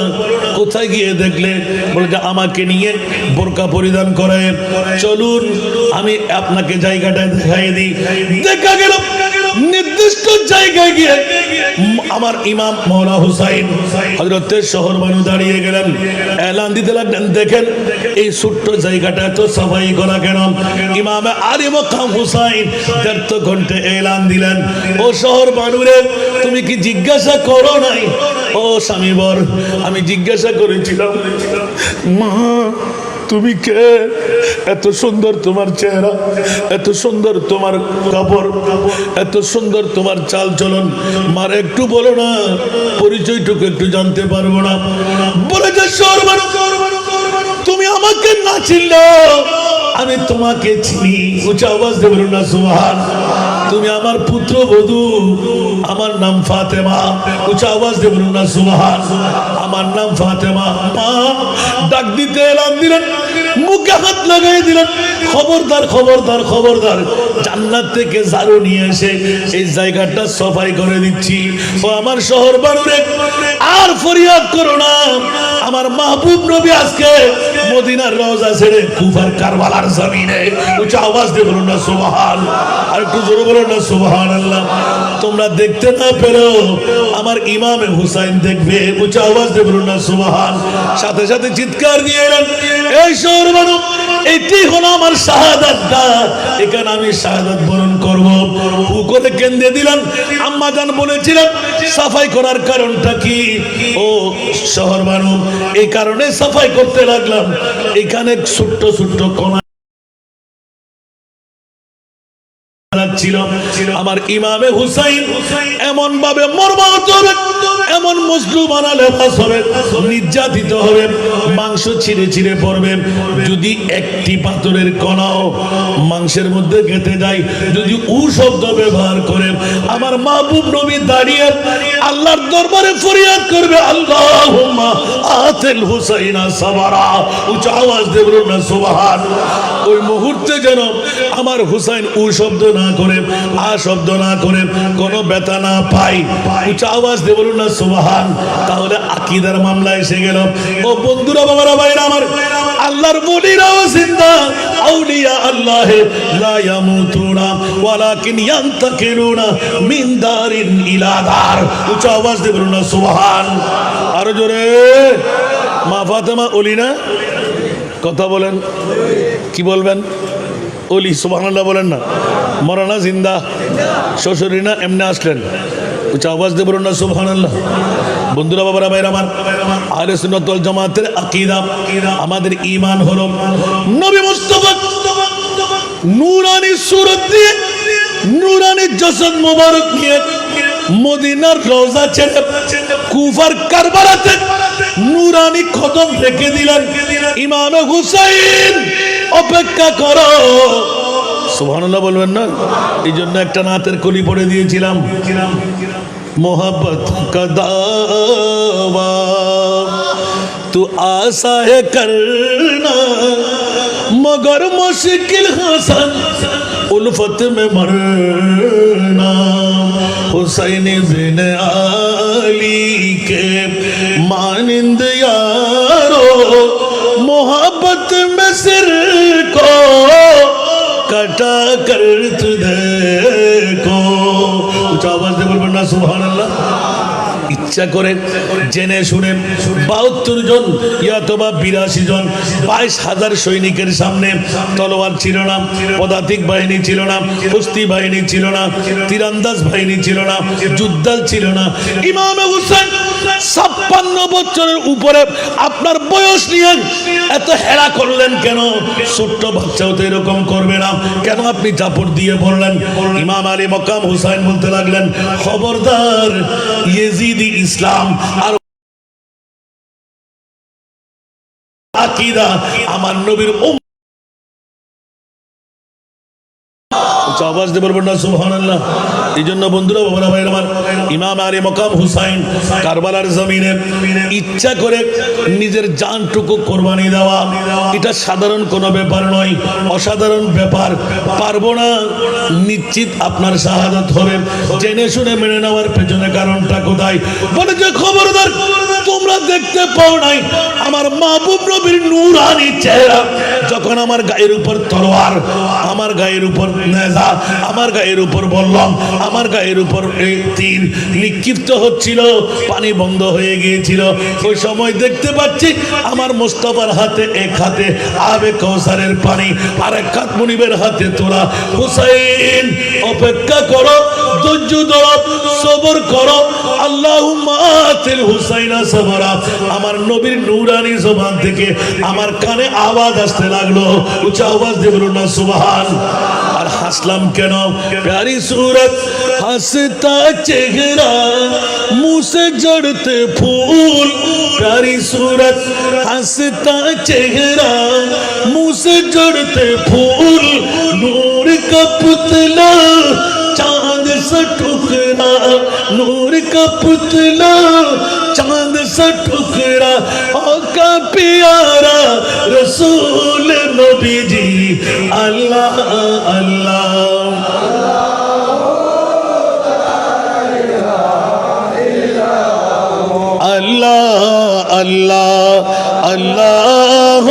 কোথায় গিয়ে দেখলে? বলে যে আমাকে নিয়ে বোরকা পরিধান করে চলুন, আমি আপনাকে জায়গাটা দেখাই দিই। দেখা গেল নির্দিষ্ট জায়গায় গিয়ে আমার ইমাম মাওলা হুসাইন হযরতের শহর বানু দাঁড়িয়ে গেলেন, এলান দিতে লাগলেন, দেখেন এই ছোট্ট জায়গাটা তো সাফাই করা কেন? ইমাম আলী মকাম হুসাইন ১.৫ ঘন্টা এলান দিলেন, ও শহর বানুরে, তুমি কি জিজ্ঞাসা করো নাই? ও স্বামীবর, আমি জিজ্ঞাসা করেছিলাম, মা তুমি কে? এত সুন্দর তোমার চেহারা, এত সুন্দর তোমার কাপড়, এত সুন্দর তোমার চাল চলন, মার একটু বলো না, পরিচয়টুকু একটু জানতে পারবো না? বলে যে শহর, তুমি আমাকে না চিনলেও আমি তোমাকে চিনি। উচ্চ আওয়াজ দিয়ে বলুন না সুবহানাল্লাহ। তুমি আমার পুত্রবধূ, আমার নাম ফাতেমা। উচ্চ আওয়াজ দিয়ে বলুন না সুবহানাল্লাহ। আমার নাম ফাতেমা। মা ডাক দিতে এলাম দিলেন, মুখে হাত লাগাই দিলেন, খবরদার খবরদার খবরদার, জান্নাত থেকে ঝাড়ু নিয়ে এসে এই জায়গাটা সাফাই করে দিচ্ছি। ও আমার শহর বানুরে, আর ফরিয়াদ করো না, আমার মাহবুব নবী আজকে মদিনার রওজা ছেড়ে কুফার কারবালার জমিনে। উচ্চ আওয়াজ দিয়ে বলুন না সুবহানাল্লাহ। আর একটু জোরে বলুন না সুবহানাল্লাহ। তোমরা দেখতে না পেলেও আমার ইমামে হুসাইন দেখবে। উচ্চ আওয়াজ দিয়ে বলুন না সুবহানাল্লাহ। সাথে সাথে চিৎকার দিয়ে এলেন, এই শহর বানু, এটি হলো আমার শাহাদাত ডাক, এখানে আমি শাহাদাত বরণ করব। করে কেন্দ্রে দিলাম। আম্মা জান বলেছিলেন সাফাই করার কারণটা কি? ও শহর বানু, এই কারণে সাফাই করতে লাগলাম, এখানে ছোট্ট ছোট্ট কোনা যাচ্ছিল আমার ইমামে হুসাইন এমন ভাবে মর্মাহত হবে, এমন মুসলমানা লেবাস হবে, নির্যাতিত হবে, মাংস ছিঁড়ে ছিঁড়ে পড়বে। যদি একটি পাথরের কণাও মাংসের মধ্যে গেঁথে যায়, যদি উ শব্দ ব্যবহার করে, আমার মাহবুব নবী দাঁড়িয়ে আল্লাহর দরবারে ফরিয়াদ করবে, আল্লাহুম্মা আতিল হুসাইনা সাবরা। উচ্চ আওয়াজ দিয়ে বলুন না সুবহানাল্লাহ। ওই মুহূর্তে যেন আমার হুসাইন উ শব্দ না করে, আ শব্দ না করে, কোনো ব্যথা না পাই। উচ্চ আওয়াজ দিয়ে বলুন না সুবহান। তাহলে আকীদার মামলা এসে গেল। ও বন্ধুরা, বাবারা, ভাইরা আমার, আল্লাহর ওলিরাও জিন্দা, আউলিয়া আল্লাহ লা ইয়ামুতুনা ওয়ালাকিন ইয়ান্তাকিলুনা মিন দারিন ইলা দার। উচ্চ আওয়াজ দিয়ে বলুন না সুবহান। আরো জোরে। মা ফাতেমা ওলি না? কথা বলেন, কি বলবেন? ওলি। সুবহানাল্লাহ বলেন না। মরা না জিন্দা? শ্বশুরি না এমনি আসলেন? উচ্চ আওয়াজ দিয়ে বলুন না সুবহানাল্লাহ। বন্ধুরা, বাবারা, ভাইরা আমার, আহলে সুন্নাত ওয়াল জামাতের আকীদা, আমাদের ঈমান হলো নবী মুস্তাফা নূরানি সুরত দিয়ে, নূরানি জাসাদ মোবারক নিয়ে মদিনার রওজা ছেড়ে কুফার কারবালাতে নূরানি কদম রেখে দিলেন। ইমামে হুসাইন অপেক্ষা করো। সুবহানাল্লাহ বলবেন না? এই জন্য একটা নাতের কলি পড়ে দিয়েছিলাম, मोहब्बत का दावा तू आसा है करना मगर मुश्किल हसन उल्फत में मरना। हुसैन बिन अली के मानिंद यारो मोहब्बत में सिर को कटा कर तू देखो। উচ্চ আওয়াজ দিয়ে বলবেন না সুবহানাল্লাহ। ইচ্ছা করে জেনে শুনে ৭২ জন অথবা ৮২ জন ২২,০০০ সৈনিকের সামনে তলোয়ার ছিল না, পদাতিক বাহিনী ছিল না, কুস্তি বাহিনী ছিল না, তীরন্দাজ বাহিনী ছিল না, যুদ্ধাল ছিল না। ইমামে হুসাইন ৫৬ বছরের উপরে আপনার বয়স নিয়ে এত হেলা করলেন কেন? ছোট্ট বাচ্চাও তো এরকম করবে না, কেন আপনি চাপড় দিয়ে বললেন? ইমাম আলী মকাম হুসাইন বলতে লাগলেন, খবরদার, ইয়েজিদি ইসলাম আর আকীদা আমার নবীর আওয়াজ দিয়ে বলবেন না সুবহানাল্লাহ। এই জন্য বন্ধুরা, বাবারা, ভাইরা আমার, ইমাম আলী মকাম হুসাইন কারবালার জমিনে ইচ্ছা করে নিজের জানটুকু কোরবানি দেওয়া, এটা সাধারণ কোনো ব্যাপার নয়, অসাধারণ ব্যাপার। পারবো না, নিশ্চিত আপনার শাহাদাত হবে। জেনে শুনে মেনে নেওয়ার পেছনে কারণটা কোথায়? বলে যে খবরদার, তোমরা দেখতে পাও নাই আমার মাহবুব নবীর নূরানি চেহারা যখন আমার গায়ের উপর তলোয়ার, আমার গায়ের উপর নেজা, আমার গায়ের উপর বললাম, আমার গায়ের উপর এই তীর নিক্ষিপ্ত হচ্ছিল, পানি বন্ধ হয়ে গিয়েছিল। ওই সময় দেখতে পাচ্ছি আমার মুস্তাফার হাতে এক হাতে আবে কাউসারের পানি, আর এক হাত মুনিবের হাতে তোলা। হুসাইন অপেক্ষা করো, ধৈর্য ধরো, সবর করো। আল্লাহুম্মা আতিল হুসাইনা সাবরা। আমার নবীর নূরানি জবান থেকে আমার কানে আওয়াজ আসতে লাগলো। উচ্চ আওয়াজ দিয়ে বলুন না সুবহান। আর হাসলাম কেন? প্যারি सूरत हंसता चेहरा मुंह से जड़ते फूल, प्यारी सूरत हंसता चेहरा मुंह से जड़ते फूल, नूर का पुतला चांद सा टुकड़ा, नूर का पुतला चांद सा टुकड़ा, आका प्यारा रसूल नबी जी। अल्लाह अल्लाह अल्लाह अल्लाह अल्लाह।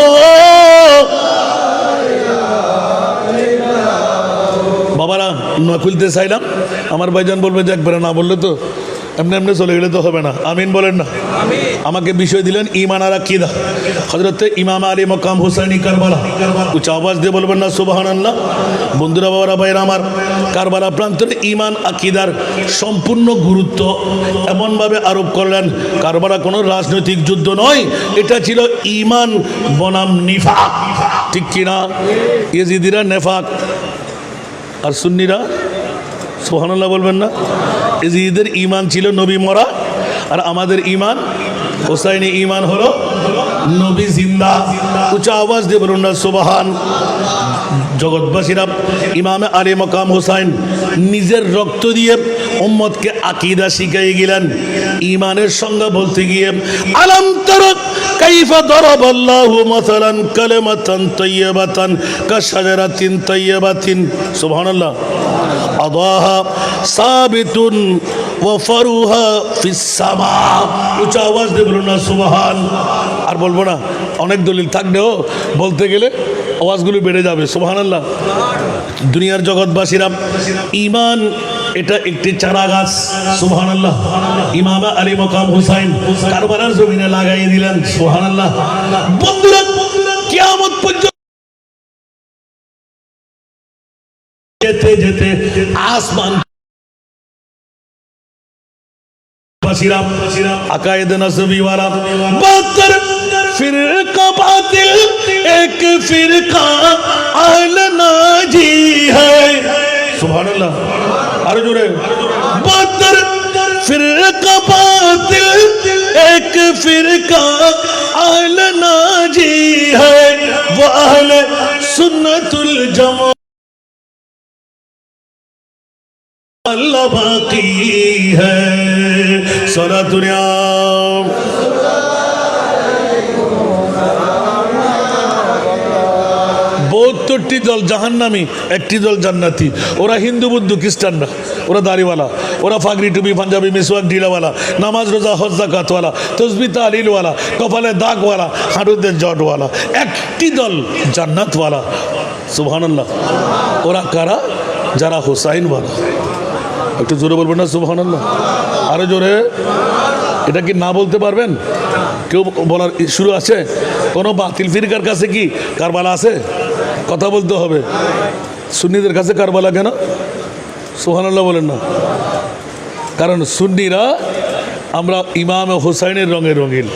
বাবারা, না খুলতে চাইলাম, আমার ভাইজান বলবে যে একবারে না বললে তো এমনি এমনি চলে গেলে তো হবে না। আমিন বলেন না। আমাকে বিষয় দিলেন ঈমান আর আকীদা, হযরত ইমাম আলী মকাম হুসাইনি কারবালা। উচ্চ আওয়াজ দিয়ে বলবেন না সুবহানাল্লাহ। বন্ধুরা, বাবারা, ভাইরা আমার, কারবালা প্রান্তরে ঈমান আকীদার সম্পূর্ণ গুরুত্ব এমনভাবে আরোপ করলেন, কারবালা কোনো রাজনৈতিক যুদ্ধ নয়, এটা ছিল ঈমান বনাম নিফাক। ঠিক কিনা? ইয়েজিদিরা নেফাক আর সুন্নিরা সুবহানাল্লাহ বলবেন না? এজিদের ঈমান ছিল নবী মরা, আর আমাদের ঈমান হোসাইনি ঈমান হলো নবী জিন্দা। উঁচা আওয়াজ দিয়ে বলুন না সুবহান। জগৎবাসীরা ইমামে আলী মকাম হোসাইন নিজের রক্ত দিয়ে উম্মতকে আকীদা শিখাই গেলেন। ঈমানের সংজ্ঞা বলতে গিয়ে আলাম তারা কাইফা দারাবাল্লাহু মাসালান কালিমাতান তাইয়্যিবাতান কাশাজারাতিন তাইয়্যিবাতিন সুবহানাল্লাহ আদাহা সাবিতুন ওয়া ফারুহা ফিস সামা। উঁচা আওয়াজ দিয়ে বলুন না সুবহান। আর বলবো না, অনেক দলিল থাকলেও বলতে গেলে আওয়াজগুলো বেড়ে যাবে। সুবহানাল্লাহ। দুনিয়ার জগৎবাসীরা ঈমান এটা একটি চারা গাছ। সুবহানাল্লাহ। ইমাম আলী মকাম হুসাইন কারবালার জমিনে লাগাই দিলেন। সুবহানাল্লাহ। বন্ধুরা, কিয়ামত পর্যন্ত যেতে যেতে আসমান अकायद नसबी वाला 72 फिरका बातिल एक फिरका अहल नाजी है। सुभान अल्लाह। अरे जोरे 72 फिरका बातिल एक फिरका अहल नाजी है, वो अहल सुन्नतुल जमा अल्लाह बाकी है। सारा दुनिया 72টি দল জাহান্নামী, একটি দল জান্নাতি। ওরা হিন্দু বুদ্ধ খ্রিস্টানরা, ওরা দাড়িওয়ালা, ওরা ফাগরি টুপি পাঞ্জাবি মিসওয়াক ঢিলাওয়ালা, নামাজ রোজা হজ যাকাতওয়ালা, তসবিহ তাহলিলওয়ালা, কপালে দাগওয়ালা, হাঁটুতে জটওয়ালা। একটি দল জান্নাতওয়ালা। সুবহানাল্লাহ। ওরা কারা? যারা হুসাইনওয়ালা। একটু জোরে বলবেন না সুবহানাল্লাহ? আরো জোরে। এটা কি না বলতে পারবেন? কেউ বলার শুরু আছে? কোনো বাতিল ফিরকার কাছে কি কারবালা আছে? কথা বলতে হবে। সুন্নিদের কাছে কারবালা কেন? সুবহানাল্লাহ বলেন না। কারণ সুন্নিরা আমরা ইমাম হোসাইনের রঙে রঙিন।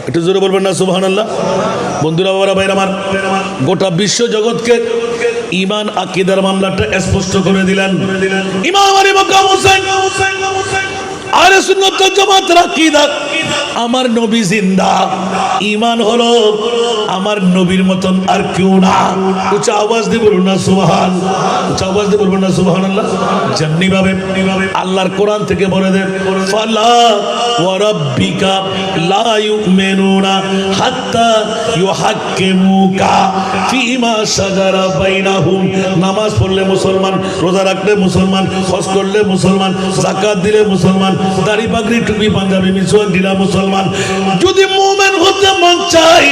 একটু জোরে বলবেন না সুবহানাল্লাহ? বন্ধুরা, বাবারা, ভাইরা আমার, গোটা বিশ্ব জগৎকে ঈমান আকীদার মামলাটা স্পষ্ট করে দিলেন ইমাম আলী মকাম হোসেন। আহলে সুন্নাত ওয়াল জামাতের আকীদা আমার নবী জিন্দা। ঈমান হলো আমার নবীর মতন আর কেউ না। উচ্চ আওয়াজ দিয়ে বলুন না সুবহান। উচ্চ আওয়াজ দিয়ে বলবেন না সুবহানাল্লাহ? যেমনি ভাবে আল্লাহর কোরআন থেকে বলে দেন ফালা ওয়া রাব্বিকা লা ইউমিনুনা হাত্তা ইউহাক্কিমুকা ফীমা শাজারা বাইনাহুম। নামাজ পড়লে মুসলমান, রোজা রাখলে মুসলমান, হজ করলে মুসলমান, যাকাত দিলে মুসলমান, দাড়ি পাগড়ি টুপি পাঞ্জাবি মিসওয়াক দিলা মুসলমান। যদি মুমিন হতে মন চাই,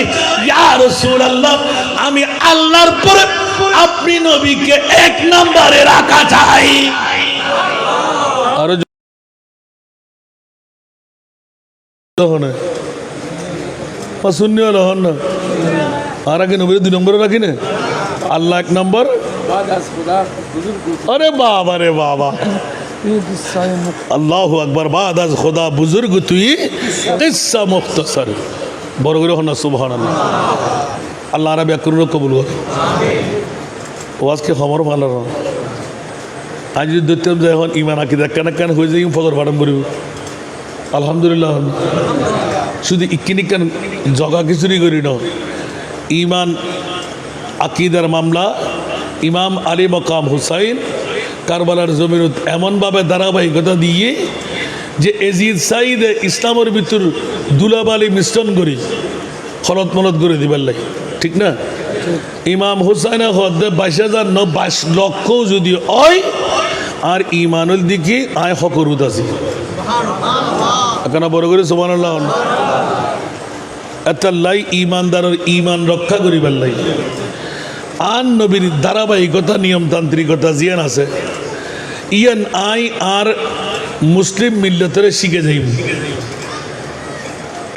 ইয়া রাসূলুল্লাহ, আমি আল্লাহর পরে আপনি নবীকে এক নম্বরে রাখা চাই। আর হনে পছন্দ হলো হন না, আর আগে নবীর 2 নম্বরে রাখি না, আল্লাহ 1 নম্বর। আরে বাবা রে বাবা, আল্লাহু আকবার। বাদ আজ খোদা বুজুর্গ তুই কিসসা মুখতাসার। বড় করে হন না সুবহানাল্লাহ। আল্লাহ আরবি করুন, কবুল করুন। ওয়াজকে খবর ভালো না। আজ যদি দেখতাম যে এখন ইমান আকীদা কেন হয়ে যায় ফজর ফাটাম করিব। আলহামদুলিল্লাহ। শুধু ইকিনি কেন জগা খিচুড়ি করি না। ইমান আকীদার মামলা ইমাম আলী মকাম হুসাইন কারবালার জমিনত এমনভাবে ধারাবাহিকতা দিয়ে যে এজিদ সাইদ ইসলামের ভিতর দুলাবালি মিশ্রণ করি খলত মলত করে দিবার লাগে, ঠিক না? ইমাম হুসাইন হদ্দে 22,000 লক্ষ যদি হয়, আর ইমানুল দিকে আয় হকরুদ আছে। এখানে বড় করে সুবহানাল্লাহ। এতাল্লাই ইমানদারের ইমান রক্ষা করিবার লাগে আন নবীর ধারাবাহিকতা নিয়মতান্ত্রিকতা জিয়ান আছে, ইয়ান আই আর মুসলিম মিল্লতের শিখে যাইব।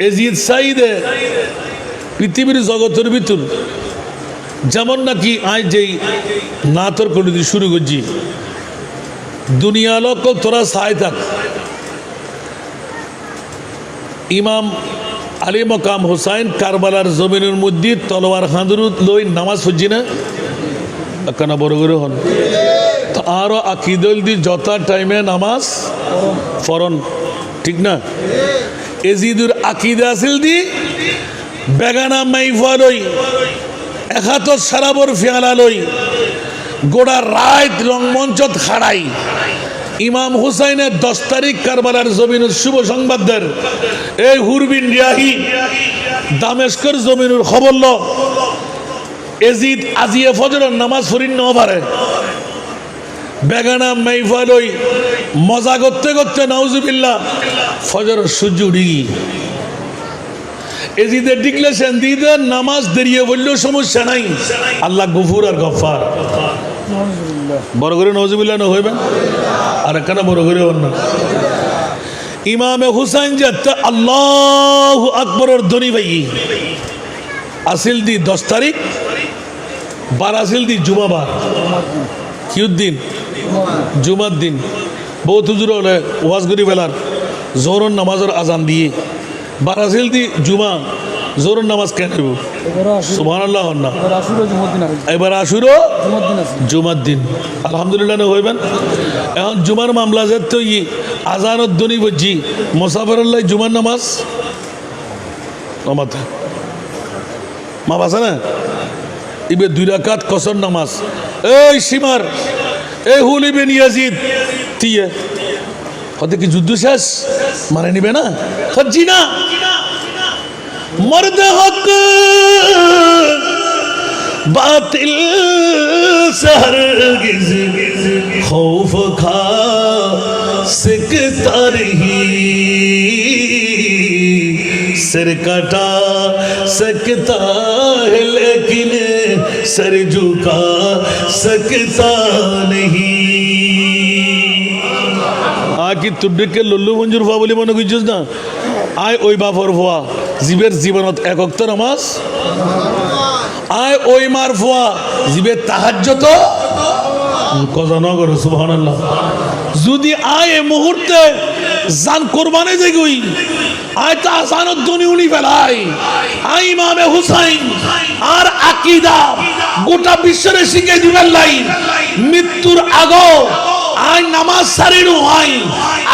এজিদ সাইদে পৃথিবীর জগতের ভিতর যেমন নাকি আই যেই না তোর কোনো শুরু করছি, দুনিয়া লোক তোরা সাই থাক। ইমাম আলী মকাম হুসাইন কারবালার জমিনের মধ্যে তলোয়ার হাঁদুরুত লই নামাজ পড়ছি না, কেন বড় করে হন। তো আরও আকিদল দি যথা টাইমে নামাজ ফরন ঠিক না এজিদুর আকিদা আছিল দি বেগানা মাইফালই একাতর সারাবর ফিয়ালালই গোড়া রাত রংমঞ্চত খাড়াই ইমাম হুসাইনের 10 তারিখ কারবালার জমিনের শুভ সংবাদদের এই হুরবিন রিয়াহি দামেস্কর জমিনুর খবর ল এজিদ আজিয়ে ফজরের নামাজ ফরিন ন পারে বেগানা মাইফালই মজা করতে করতে নাউজুবিল্লাহ ফজর সূর্য উঠি এজিদের ডিক্লেশন দিয়ে নামাজ দেরিয়ে বললেও সমস্যা নাই আল্লাহ গফুর আর গফার বড় করে নজুবিল্লাহ না হইবেন আর একখানা বড় করে হন না ইমামে হুসাইন যে আল্লাহ আকবরের ধনী ভাই আসিল দি 10 তারিখ বার আসিল দি জুমাবার কিউদ্দিন জুমার দিন বহুত হুজুর হলে ওয়াজ করি বেলার জোহরের নামাজের আজান দিয়ে বার আসিল দি জুমা জোহরের নামাজ কেন দেব সুবহানাল্লাহ হন না এবার আশুরও জুমার দিন আলহামদুলিল্লাহ না হইবেন এখন জুমার মামলা যে তো আজানত দনি বুঝছি মোসাফারাল্লাহ জুমার নামাজ নামাতে মা বাসা না ইবে 2 রাকাত কসর নামাজ এই সীমার এই হুলি বিন ইয়াজিদ তিয়ে হতে কি যুদ্ধ শেষ মানে নিবে না হজ্জি না মর্দ হক বাতিল से हरगिज़ खौफ खा सकता नहीं सिर कटा सकता है लेकिन सर झुका सकता नहीं কি তুড্ডিকে লল্লু মঞ্জুর ফুয়া বলে মনে করছিস না আয় ওই বাপর ফুয়া জীবের জীবনত একক নামাজ আয় ওই মার ফুয়া জীবের তাহাজ্জুদ কজা ন করো সুবহানাল্লাহ যদি আয় এই মুহূর্তে জান কোরবানে যে গই আয় তা জানত দুনি উনি ফেলাই আয় ইমামে হুসাইন আর আকীদা গোটা বিশ্বের শিখে দিবেন লাই মৃত্যুর আগো আয় নামাজ সারিনু আই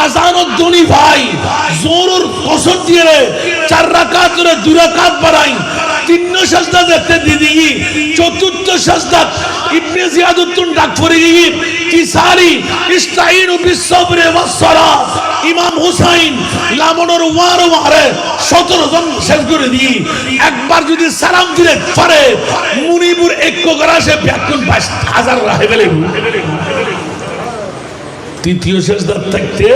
আজানত দুনি ভাই জোরর কসর দিয়ে 4 রাকাত করে 2 রাকাত বাড়াই 3 সাজদা দেখতে দিদি চতুর্থ সাজদা ইবনে জিয়াদুদ্দিন ডাক পড়ে গিয়ে কি সারি ইস্তাইনু বিসসবরে ওয়াসসালাত ইমাম হুসাইন লামনের ওয়ার ওয়ারে 17 জন শেষ করে দিয়ে একবার যদি সালাম দিলে পারে মুনিবুর এক কোগরাসে ব্যাকুল 22000 রাহে গেলে তৃতীয় সেজদা থাকতে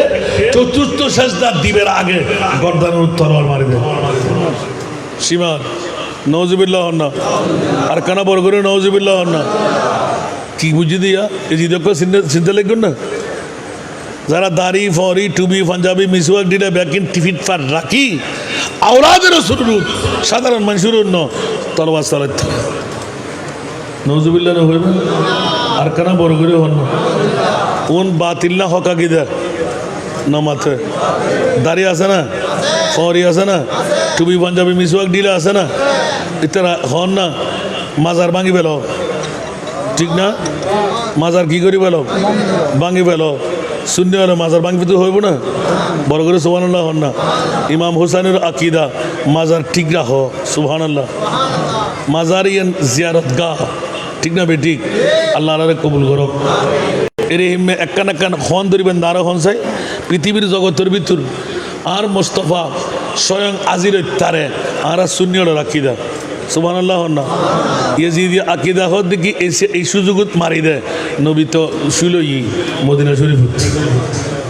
চতুর্থ সেজদা দিবের আগে গর্দানের তরবার মারি দেয় সীমা নওজুবিল্লাহ হন না আর কানা বড় করে নওজুবিল্লাহ হন না কি বুঝি দিয়া এই জিদক চিন্তা লাগবেন না যারা দাড়ি ফরি টুবি পাঞ্জাবি মিসওয়াক দিলে ব্যাকিন টিফিট ফার রাখি আওলাদের রাসূল সাধারণ মানুষের ন তরবার চালাতে নওজুবিল্লাহ না হইবে আর কানা বড় করে হন না কোন বাতিল না হক আকিদা না মাথে দাড়ি আছে না ফরি আছে না টুবি পাঞ্জাবি মিসওয়াক দিলে আছে না ইতারা হন না মাজার ভাঙি পেল ঠিক না মাজার কি করি পেল ভাঙি পেল শূন্য হলো মাজার ভাঙি তো হইব না বড় করে সুবহানাল্লাহ হন না ইমাম হুসাইনের আকিদা মাজার ঠিক রাখ সুবহানাল্লাহ মাজার ইয়ান জিয়ারত গাহ ঠিক না বেঠিক আল্লাহ আল্লাহরে কবুল করো এর হিম্মে একখান একখান খন ধরিবেন দাঁড়া হন চাই পৃথিবীর জগতের ভিতর আর মোস্তফা স্বয়ং আজির তারে আর শূন্য আকিদা সুবহানাল্লাহ হন না ইয়াজিদি আকিদা হত দেখি এই সুযোগত মারি দেয় নবী তো শুলই মদিনা শরীফ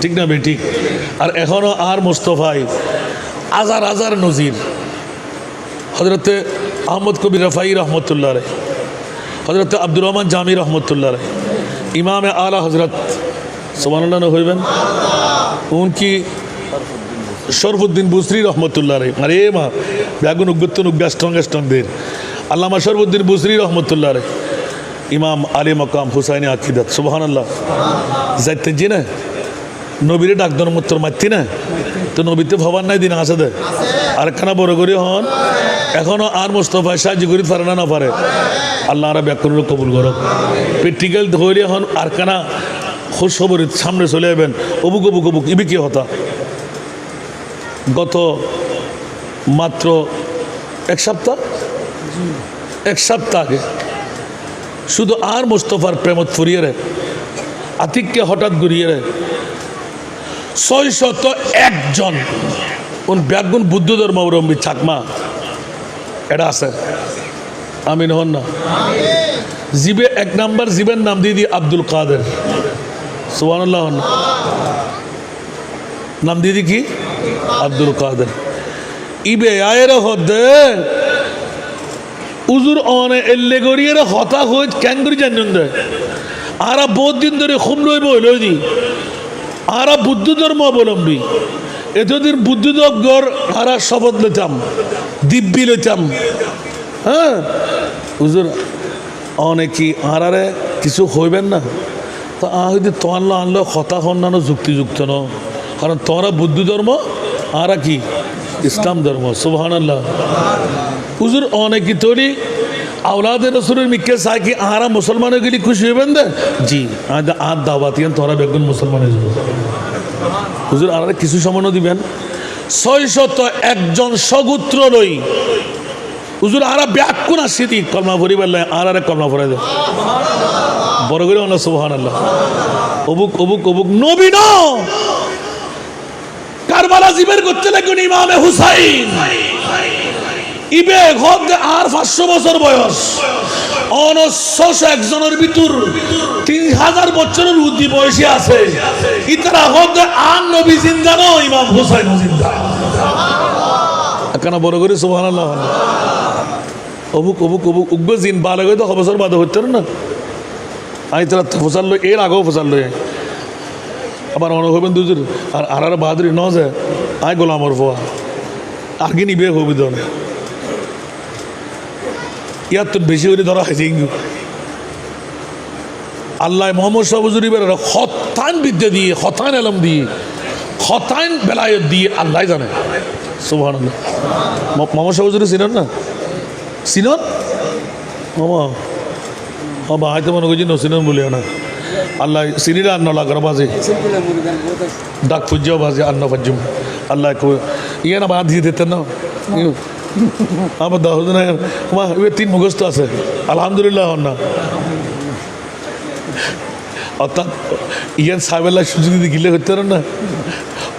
ঠিক না বেঠিক আর এখনও আর মোস্তফাই হাজার হাজার নজির হজরতে আহমদ কবির রফাই রহমতুল্লাহ রে হজরত আব্দুর রহমান জামি রহমতুল্লাহ রে ইমাম আলা হজরত সুবহানাল্লাহ না হইবেন উনকি শরফুদ্দিন বুসরি রহমতুল্লাহ রে আরে মা ব্যাগুন উগ্গত্তন উগ্গা স্ট্রংদের আল্লামা শরফুদ্দিন বুসরি রহমতুল্লাহ রে ইমাম আলী মকাম হুসাইনি আকিদাত সুবহানাল্লাহ যাইতে জি না নবীরে ডাকদন মত্তর মারতি না তো নবীতে ভবান নাই দিন আছে দে আর খানা বড় করে হন এখনো আর মোস্তফায় সাহায্য করি পারে না পারে আল্লাহ আরা ব্যাকরণ কবুল করো প্র্যাকটিক্যাল ধরে এখন আর কানা খোঁজ খবরের সামনে চলে যাবেন অবুক অবুক অবুক ইবি কি হতা গত মাত্র এক সপ্তাহ আগে শুধু আর মোস্তফার প্রেমত ফুরিয়ে রে আতিককে হঠাৎ ঘুরিয়ে রে 601 জন উন ব্যাগুন বুদ্ধ ধর্মাবলম্বী চাকমা এটা আছে আমিন হন না জিবে এক নাম্বার জিবের নাম দিয়ে দিই আব্দুল কাদের সুবহানাল্লাহ হন না নাম দিয়ে দিই কি আব্দুল কাদের ইবে আয়ের হদে উজুর অনে এল্লে গড়িয়ে হতা হয়ে ক্যাং করি জানেন দে আরা বহুত দিন ধরে খুব লইব লই দি আরা বুদ্ধ ধর্ম অবলম্বী এতদিন বুদ্ধ গড় আরা শপথ লইতাম দিব্যি লইতাম হ্যাঁ হুজুর অনেকই আরারে কিছু হইবেন না তো হয়তো তোয়াল্লা আনলো হতা হন্যানো যুক্তিযুক্ত ন কারণ তোরা বুদ্ধ ধর্ম আরা কি ইসলাম ধর্ম সুবহানাল্লাহ হুজুর অনেকই তৈরি আওলাদের রসুলের মিক্কে চাই কি আরা মুসলমানের গেলে খুশি হইবেন দে জি আর দাওয়াতিয়ান তোরা বেগুন মুসলমানের যাব হুজুর আর কিছু সামান্য দিবেন 601 জন সগুত্র লই হুজুর আরা ব্যাকুন আসি দি কলমা ভরি বললে আর কলমা ভরে দে বড় করে আল্লাহ সুবহানাল্লাহ অবুক অবুক অবুক নবী ন কারবালা জিবের করতে লাগুন ইমামে হুসাইন ইবে হদ আর 500 বছর বয়স 601 জনের ভিতর 3000 বছরের উদ্দি বয়সী আছে ইতারা হদ আর নবী জিন্দা ন ইমাম হুসাইন জিন্দা কেন বড় করে সুবহানাল্লাহ অবুক অবুক অবুক উগ্র জিন বালক তো বছর বাদে হইতে না আই তারা ফসাল লই এর আগেও ফসাল লই আবার মনে হবেন দুজুর আর বাহাদুরি ন যায় আয় গোলামর ফোয়া আগে নিবে হবি দন ইয়ার তো বেশি করে ধরা হয়েছে ইঙ্গু আল্লাহ মোহাম্মদ সাহুজুরি বেড়া হতান বিদ্যা দিয়ে হতান এলম দিয়ে হতান বেলায়ত দিয়ে আল্লাহ জানে সুবহানাল্লাহ মোহাম্মদ সাহুজুরি চিনেন না চিনন মামা বাবা হয়তো মনে করছি নচিনন বলি না আল্লাহ চিনিরা আন্ন লাগার বাজে ডাক পুজ্জাও বাজে আন্ন পাজ্জুম আল্লাহ ইয়ে না বাদ দিয়ে দিতেন না আমার দাহুদ না মা এবার 3 মুখস্থ আছে আলহামদুলিল্লাহ হন না অর্থাৎ ইয়ান সাহেবেল্লাহ সুযোগ যদি গিলে করতে না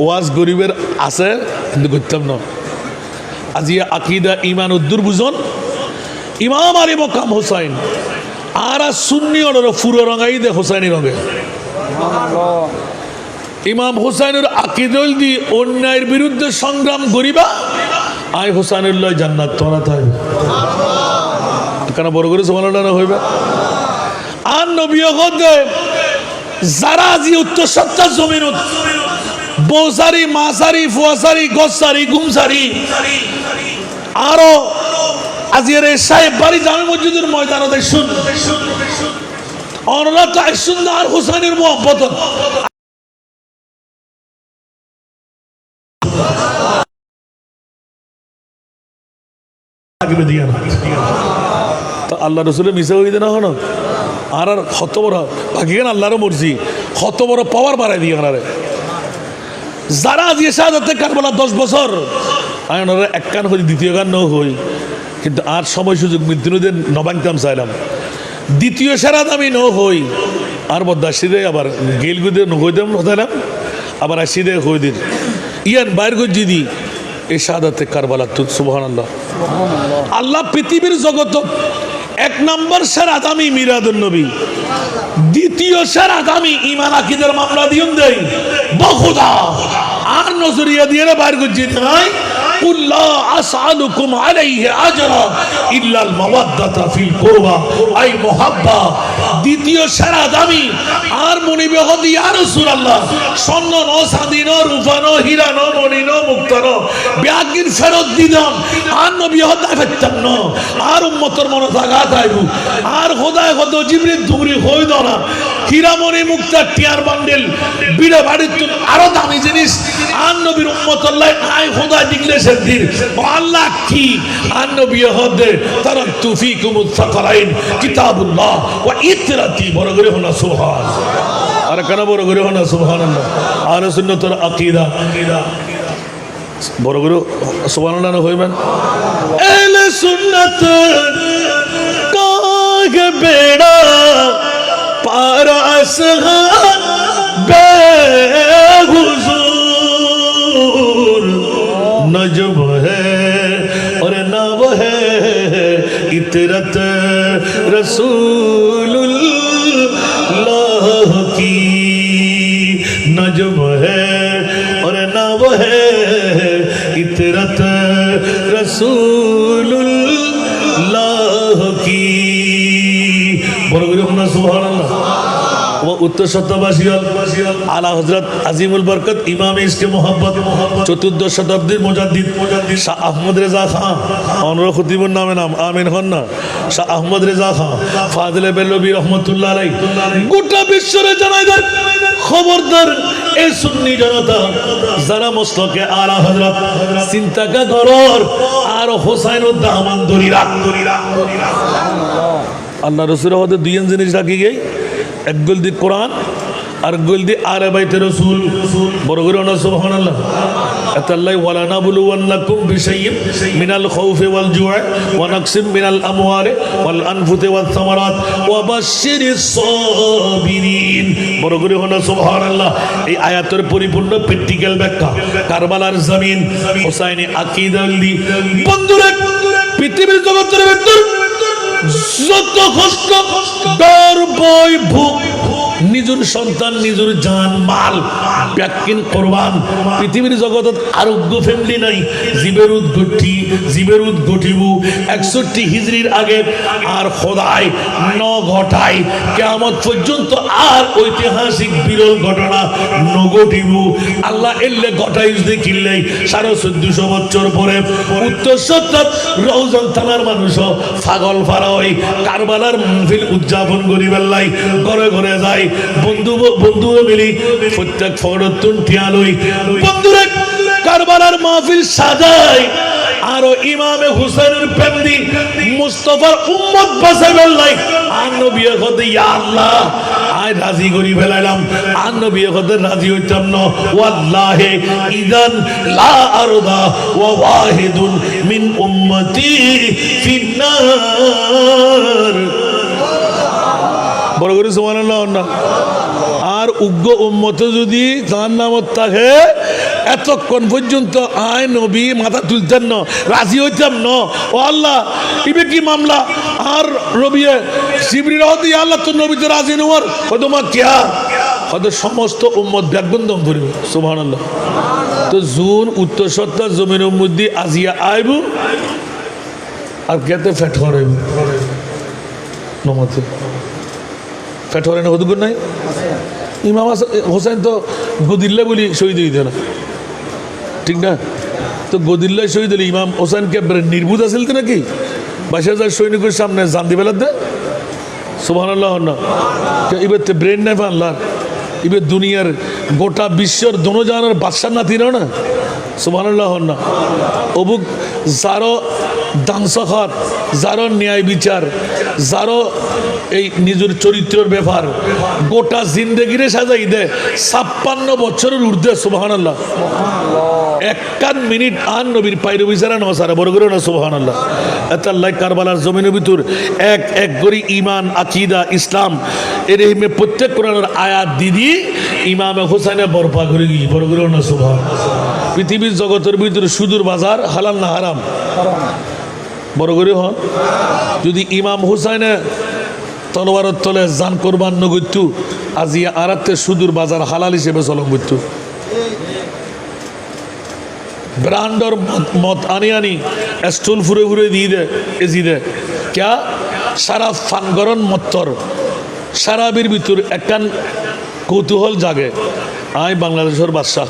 ওয়াজ গরিবের আছে কিন্তু করতাম না আজি আকিদা ইমান উদ্দুর বুঝন ইমাম আলী মকাম হুসাইন আর সুন্নি অনর ফুরো রঙাই দে হুসাইনি রঙে ইমাম হুসাইনের আকিদল দি অন্যায়ের বিরুদ্ধে সংগ্রাম করিবা আই হুসাইনুল্লাহ জান্নাত তোরা থাকবে কেন বড় করে সুবহানাল্লাহ হইবে আর নবী হদে যারা আজি উত্তর সত্তর জমিনত বৌসারি মাসারি ফুয়াসারি গসারি গুমসারি আরো আজিয়ার সাহেব বাড়ি জামে মসজিদের ময়দানে দেখুন অনরা তাই সুন্দর হুসাইনের মোহাম্মত আল্লাহ রসুলের মিশে হইতে না হন আর কত বড় বাকি কেন আল্লাহরও মর্জি কত বড় পাওয়ার বাড়াই দিয়ে আনারে যারা আজকে শাহাদাতে কারবালা 10 বছর আমি ওনারা এক কান হই দ্বিতীয় গান ন হই কিন্তু আর সময় সুযোগ মৃত্যুদের নবাঙ্কাম চাইলাম দ্বিতীয় শাহাদ আমি ন হই আর বদাসিদে আবার গেলগুদে নহইতাম হতাইলাম আবার আসিদে হই দিন ইয়ান বাইর গজি দি এই শাহাদাতে কারবালা তো সুবহানাল্লাহ আল্লাহ পৃথিবীর জগত 1 নম্বর শাহাদ আমি মিরাদুন নবী দ্বিতীয় শাহাদ আমি ঈমান আকীদার মামলা দিউন দেই বহুদা আর নজরিয়া দিয়ে বাইর গজি নাই কুল লা আসআলুকুম আলাইহি আজরা ইল্লা আল মাওয়াদ্দাতা ফিল কুরবা আই মুহাব্বা দ্বিতীয় শাহাদ আমি আর মনিবে হদি ইয়া রাসূলুল্লাহ স্বর্ণ ন চাঁদি ন রূপা ন হীরা ন মণি ন মুক্তা ন ব্যাগিন ফেরত দিলাম আর নবী হদায় ফেরতাম ন আর উম্মতের মনে থাকা তাইবু আর খোদায় কত জিবরিল ধুমরি হই দনা হীরামণি মুক্তা টিয়ার বান্ডেল বিড়ে বাড়ির তুন আরো দামি জিনিস আর নবীর উম্মত আল্লাহ আয় খোদা দিগলে সেদিন আল্লাহ কি আর নবী হদে তারাকতু ফীকুমুস সাকালাইন কিতাবুল্লাহ ওয়া ইতরাতি বড় করে হনা সুবহান আর কেন বড় করে হনা সুবহানাল্লাহ আর সুন্নতের আকীদা বড় করে সুবহানাল্লাহ হইবেন এলে সুন্নাত কাগে বেড়া পারাস বেহুজুর নজম হ্যায় और नव है इतरत रसूलुल्लाह की नजम है और नव है इतरत रसूलुल्लाह की বড় করে আপনার সুবহানাল্লাহ ও উত্তর শতবাসীয়াল আলা হযরত আজিমুল বরকত ইমাম ইসকে মোহাম্মদ চতুর্দশ শতাব্দীর মুজাদ্দিদ শাহ আহমদ রেজা খান অনর খতিবুর নামে নাম আমিন হন না শাহ আহমদ রেজা খান ফাজিলে বেলবি রহমাতুল্লাহ আলাইহি গোটা বিশ্বরে জানাই দেন খবরদার এই সুন্নি জনতা যারা মসলকে আলা হযরত চিন্তা কা গরর আর হোসাইনুদ দামান দরিরা আল্লাহ রসুলের হতে দুই জিনিস রাখি গেই এক গোল দি কোরআন আর গোল দি আলে বাইতে রসুল বড় করে না সুবহানাল্লাহ আতাল্লাহ ওয়ালা নাবলুওয়ান্নাকুম বিশাইইন মিনাল খাউফি ওয়াল জু'i ওয়া নাকসিম মিনাল আমওয়ালি ওয়াল আনফুসি ওয়াস সামারাত ওয়া বাশশিরিস সাবিরিন বড় করে না সুবহানাল্লাহ এই আয়াতের পরিপূর্ণ প্র্যাকটিক্যাল ব্যাখ্যা কারবালার জমিন হুসাইনি আকীদা বন্ধুরা পৃথিবীর জগতের ভিতর যত কষ্ট ডর ভয় ভূখ নিজের সন্তান নিজের জান মাল ব্যাকিন কোরবান পৃথিবীর জগতত আরোগ্য ফ্যামিলি নাই জীবের উদ্ঘটিব 61 হিজরির আগে আর খোদায় ন ঘটায় কিয়ামত পর্যন্ত আর ঐতিহাসিক বিরল ঘটনা ন ঘটিব আল্লাহ এলে ঘটাই দেখিলে 1450 বছর পরে উত্তর সত্তর রওজান থানার মানুষ পাগল ফারাই কারবালার মাহফিল উদযাপন করিবার লাই ঘরে ঘরে যায় বন্ধু মিলি প্রত্যেক ফরতুন টিয়ালই বন্ধুরা কারবালার মাহফিল সাজায় আর ইমামে হুসাইনের পেন্দি মুস্তাফার উম্মত বাঁচাবার লাই আর নবী কত ইয়া আল্লাহ আয় রাজি করি ফেলাইলাম আর নবী কত রাজি হইতাম না ওয়াল্লাহি ইদান লা আরদা ওয়া ওয়াহিদুন মিন উম্মতি ফিন্নার বড় করে সুবহানাল্লাহ না আর উগ্র উম্মত যদি তার নামত থাকে এতক্ষণ পর্যন্ত আয় নবী মাথা তুলতেন না রাজি হইতাম না ও আল্লাহ ইবে কি মামলা আর রবিয়ে শিবরি রহতি আল্লাহ তো নবী তো রাজি নওয়ার কদমা কিয়া হয়তো সমস্ত উম্মত ব্যাগবন্ধম করিব সুবহানাল্লাহ তো জুন উত্তর সত্তর জমিনের মধ্যে আজিয়া আইব আর কেতে ফেট করাইব নমতে ফেট করাই না হদুগুর নাই ইমাম হোসেন তো গদিল্লা বলি শহীদ হইতে না ঠিক না তো গদিল্লায় শহীদ হলে ইমাম হোসেনকে নির্বুধ আছিল তো নাকি 22,000 সৈনিকের সামনে জান দিবে দে সুবহানাল্লাহ না এবার তো ব্রেন নাই আল্লাহর এবার দুনিয়ার গোটা বিশ্বর দোনো জানার বাদশার নাতি না সুবহানাল্লাহ না অবুক যারো দাংসখার যারো ন্যায় বিচার যারো এই নিজের চরিত্রের ব্যাপার গোটা জিন্দেগিরে সাজাই দে 56 বছরের ঊর্ধ্বে সুবহানাল্লাহ 1 মিনিট আর নবীর পাইরে বিচারা নসারা বড় করে না সুবহানাল্লাহ আল্লাহ কারবালার জমিনের ভিতর এক এক করে ঈমান আকীদা ইসলাম এর হিমে প্রত্যেক কোরআনের আয়াত দিদি ইমামে হোসেনে বরপা করে গিয়ে বড় করে না সুবহানাল্লাহ পৃথিবীর জগতের ভিতরে সুদূর বাজার হালাল না হারাম বড় করে হন যদি ইমাম হুসাইনে তলোয়ারের তলে জান কোরবান নগত্যু আজিয়া আরাতে সুদূর বাজার হালাল হিসেবে চলম করতু ব্রান্ডর মত আনি স্টুল ফুরে ফুরে দিয়ে দে এজি দে ক্যা সারা ফানগরন মত্তর সারাবির ভিতর একখান কৌতূহল জাগে আয় বাংলাদেশের বাদশাহ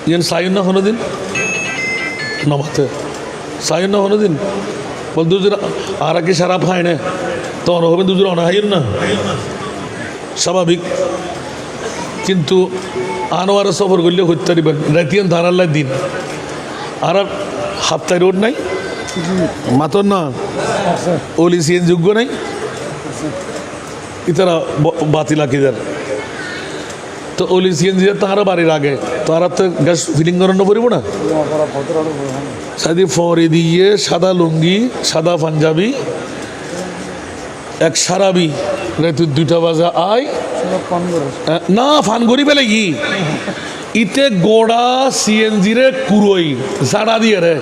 ইয়েন সাইন না কোনোদিন নমাতে সাইন না কোনোদিন বলতো যে আর কি সারা খায় না তখন হবে দুজন অনাহাইয়ের না স্বাভাবিক। কিন্তু আনোয়ারা সফর করলে হত্যা দিবেন রাতিয়ান ধারাল্লার দিন আর হাপ্তায় রোড নাই মাতন না ওলি সিএন যোগ্য নাই ইতারা বাতিল আকিদার তো ওলি সিএন যে তাহারা বাড়ির আগে তারা তো গ্যাস ফিলিং করানো পড়িব না সাদি ফরে দিয়ে সাদা লুঙ্গি সাদা পাঞ্জাবি এক সারাবি রাত 2টা বাজে আয় না ফান করি পেলে কি ইতে গোড়া সিএনজি রে কুরোই জাড়া দিয়ে রে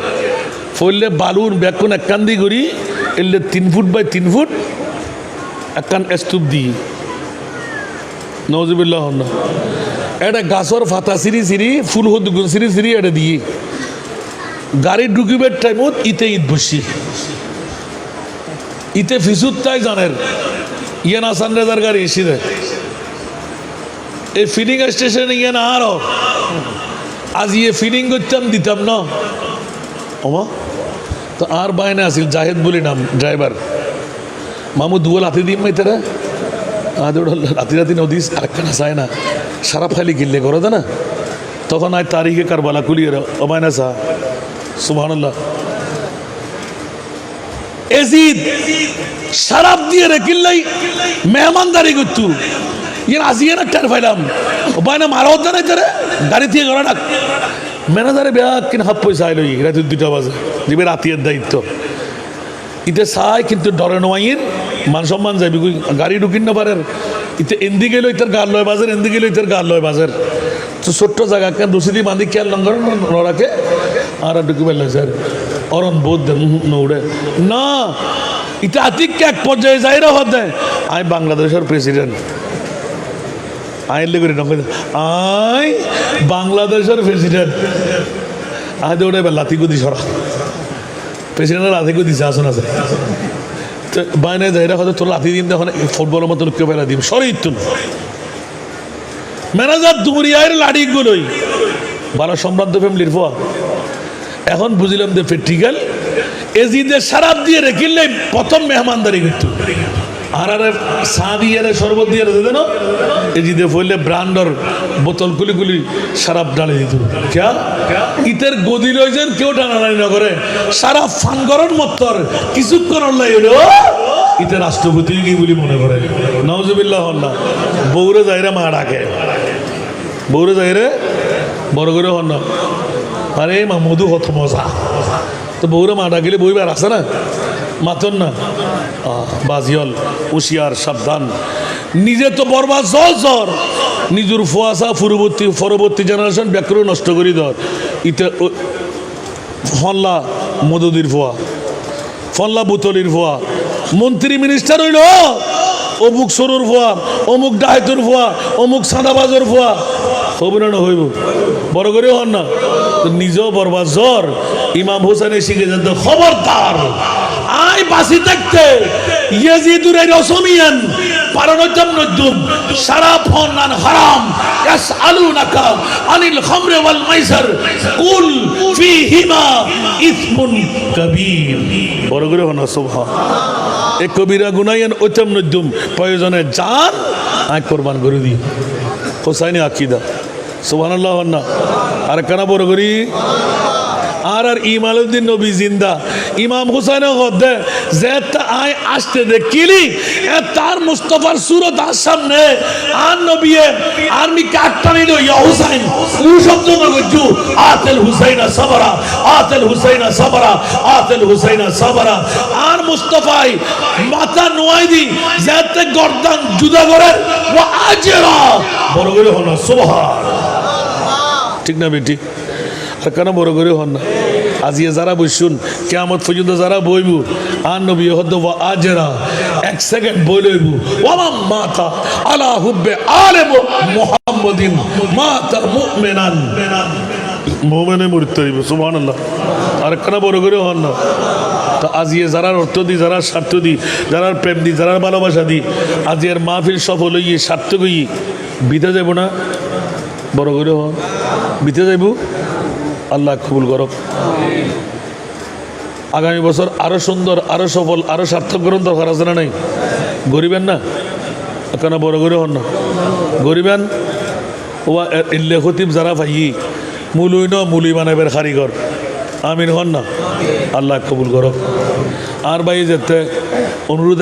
ফলে বালুর ব্যাকুন একখান দিয়ে করি এলে 3 ফুট বাই 3 ফুট একখান স্তূপ দিই নওয়াজুবিল্লাহ না এটা গাছর ফাতা সিঁড়ি সিঁড়ি ফুল হদুগুন সিঁড়ি সিঁড়ি এটা দিয়ে গাড়ি ঢুকিবার টাইমত ইতে ঈদ বসি ইতে ফিসুত তাই জানের ইয়ান আসান রেজার গাড়ি এসে দেয় এই ফিলিং স্টেশনে ইয়ান আরো আজ ইয়ে ফিলিং করতাম দিতাম না ওমা তো আর বাইনে আসিল জাহেদ বলি নাম ড্রাইভার মামু দুয়াল হাতি দিম মাই তারা রাতি রাতি নদীস আরেকখানা চায় না সারা ফাইলি কিনলে করো না তখন আয় তারিখে কারবালা কুলিয়ে অবায়না চা সুবহানাল্লাহ এজিদ শরাব দিয়ে রে কিল্লাই মেহমানদারি করতু ইয়ে আজিয়ে না টার ফাইলাম অবায়না মারা হতো না তারা গাড়ি থেকে গড়া ডাক ম্যানেজারে ব্যাগ কিনা হাফ পয়সা আইলো রাত 2টা বাজে দিবে রাতের দায়িত্ব ইতে চাই কিন্তু ডরে নোয়াইয়ের মান সম্মান যাবি গাড়ি ঢুকিন না পারেন ইতে এন্দি গেল ইতার গাল লয় বাজার এন্দি গেল ইতার গাল লয় বাজার তো ছোট্ট জায়গা কেন রসিদি বাঁধি খেয়াল লঙ্ঘন নড়াকে আর ঢুকি পেল স্যার অরণ বোধ দেন নৌড়ে না ইতে আতিক এক পর্যায়ে যাইরা হত দেয় আই বাংলাদেশের প্রেসিডেন্ট আইলে করি নক আই বাংলাদেশের প্রেসিডেন্ট আই দৌড়ে লাতি গুদি সরা প্রেসিডেন্টের লাতি গুদি আসুন আছে তো বাইনে যাইরা হয়তো তোর লাতি দিন তখন ফুটবলের মতো কেউ বেলা দিন সরি তুল ম্যানেজার দুমরিয়ার লাড়িগুলোই ভালো সম্ভ্রান্ত ফ্যামিলির ফোয়া এখন বুঝলাম যে প্র্যাকটিক্যাল এজিদের সারাপ দিয়ে রেখিলে প্রথম মেহমানদারি করতো আর আরে চা দিয়ে শরবত দিয়ে দেন এজিদে ফইলে ব্রান্ডর বোতল গুলি গুলি সারাপ ডালে দিত ক্যা ইতের গদি লইছেন কেউ টানাটানি না করে সারা ফানগরণ মত্তর কিছুক্ষণ লাইল ইতে রাষ্ট্রপতি কি বলি মনে করে নাউজুবিল্লাহ না বউরে যাইরে মা ডাকে বউরে যাইরে বড় করে হন না আরে মা মধু হত মজা তো বউরে মা ডাকিলে বইবার আছে না মাতন না বাজিয়ল হুশিয়ার সাবধান নিজে তো বরবাদ জল জ্বর নিজের ফুয়াশা পরবর্তী জেনারেশন ব্যাকরণ নষ্ট করি ধর ইতে ফল্লা মদুদির ফুয়া ফল্লা বুতলির ফুয়া মন্ত্রী মিনিস্টার হইল অমুক সরুর ফুয়া অমুক ডাহাইতুর ফুয়া অমুক সাদাবাজর ফুয়া হইব না হইব বড় করে হন না নিজেও বরবাদ জ্বর ইমাম হোসেনে শিখে যেত খবরদার আয় বাসি থাকতে ইয়াজিদুর রসমিয়ান পারানজম নজুম শারাব হনান হারাম ইয়াসআলুনাকা আনিল খামরি ওয়াল মাইসার কুল ফীহিমা ইসমুন কাবীর বড় করে হনা সুবহান এক কবিরা গুনায়ান ওতম নজুম প্রয়োজনে জান আয় কুরবান করে দি হোসাইনি আকীদা সুবহানাল্লাহ না আর কানা বড় করি আর ইমামউদ্দিন নবী জিন্দা ইমাম হুসাইন হদে যে আয় আসতে দেখিলি তার মুস্তাফার সুরত আর সামনে আর নবী আর্মি কাটটানি লো ইয়া হুসাইন ও শব্দ নগজু আতেল হুসাইনা সাবরা আতেল হুসাইনা সাবরা আতেল হুসাইনা সাবরা আর মুস্তাফাই মাথা নোয়াই দি যেতে গর্দান জুদা করে ওয়া আজরা বড় করে হলো সুবহান ঠিক না বেটি আর কেন বড় করে হন না আজিয়ে যারা বসুন কিয়ামত পর্যন্ত যারা বইব আর নবী হদ আজরা এক সেকেন্ড বই লইব ওয়া মাতা আলা হুব্বে আলে মুহাম্মাদিন মাতা মুমিনান মুমিনে মরতে হইব সুবহানাল্লাহ আর কেন বড় করে হন না তো আজিয়ে যারা অর্থ দি যারা স্বার্থ দি যারা প্রেম দি যারা ভালোবাসা দি আজিয়ের মাহফিল সফল হইয়ে সার্থক হইয়ে বিতে যাব না বড় করে হন বিতে যাইব আল্লাহ কবুল করক আগামী বছর আরও সুন্দর, আরও সফল, আরও সার্থক গ্রহণ দরকার আছে না নাই? গরিবেন না কেন বড় করে হন না গরিবেন ওয়া ইল্লে খতিব যারা ভাই মুলুই ন মুলি বানাবের কারিগর আমিন হন না আল্লাহ কবুল করো। আর ভাই যেতে অনুরোধ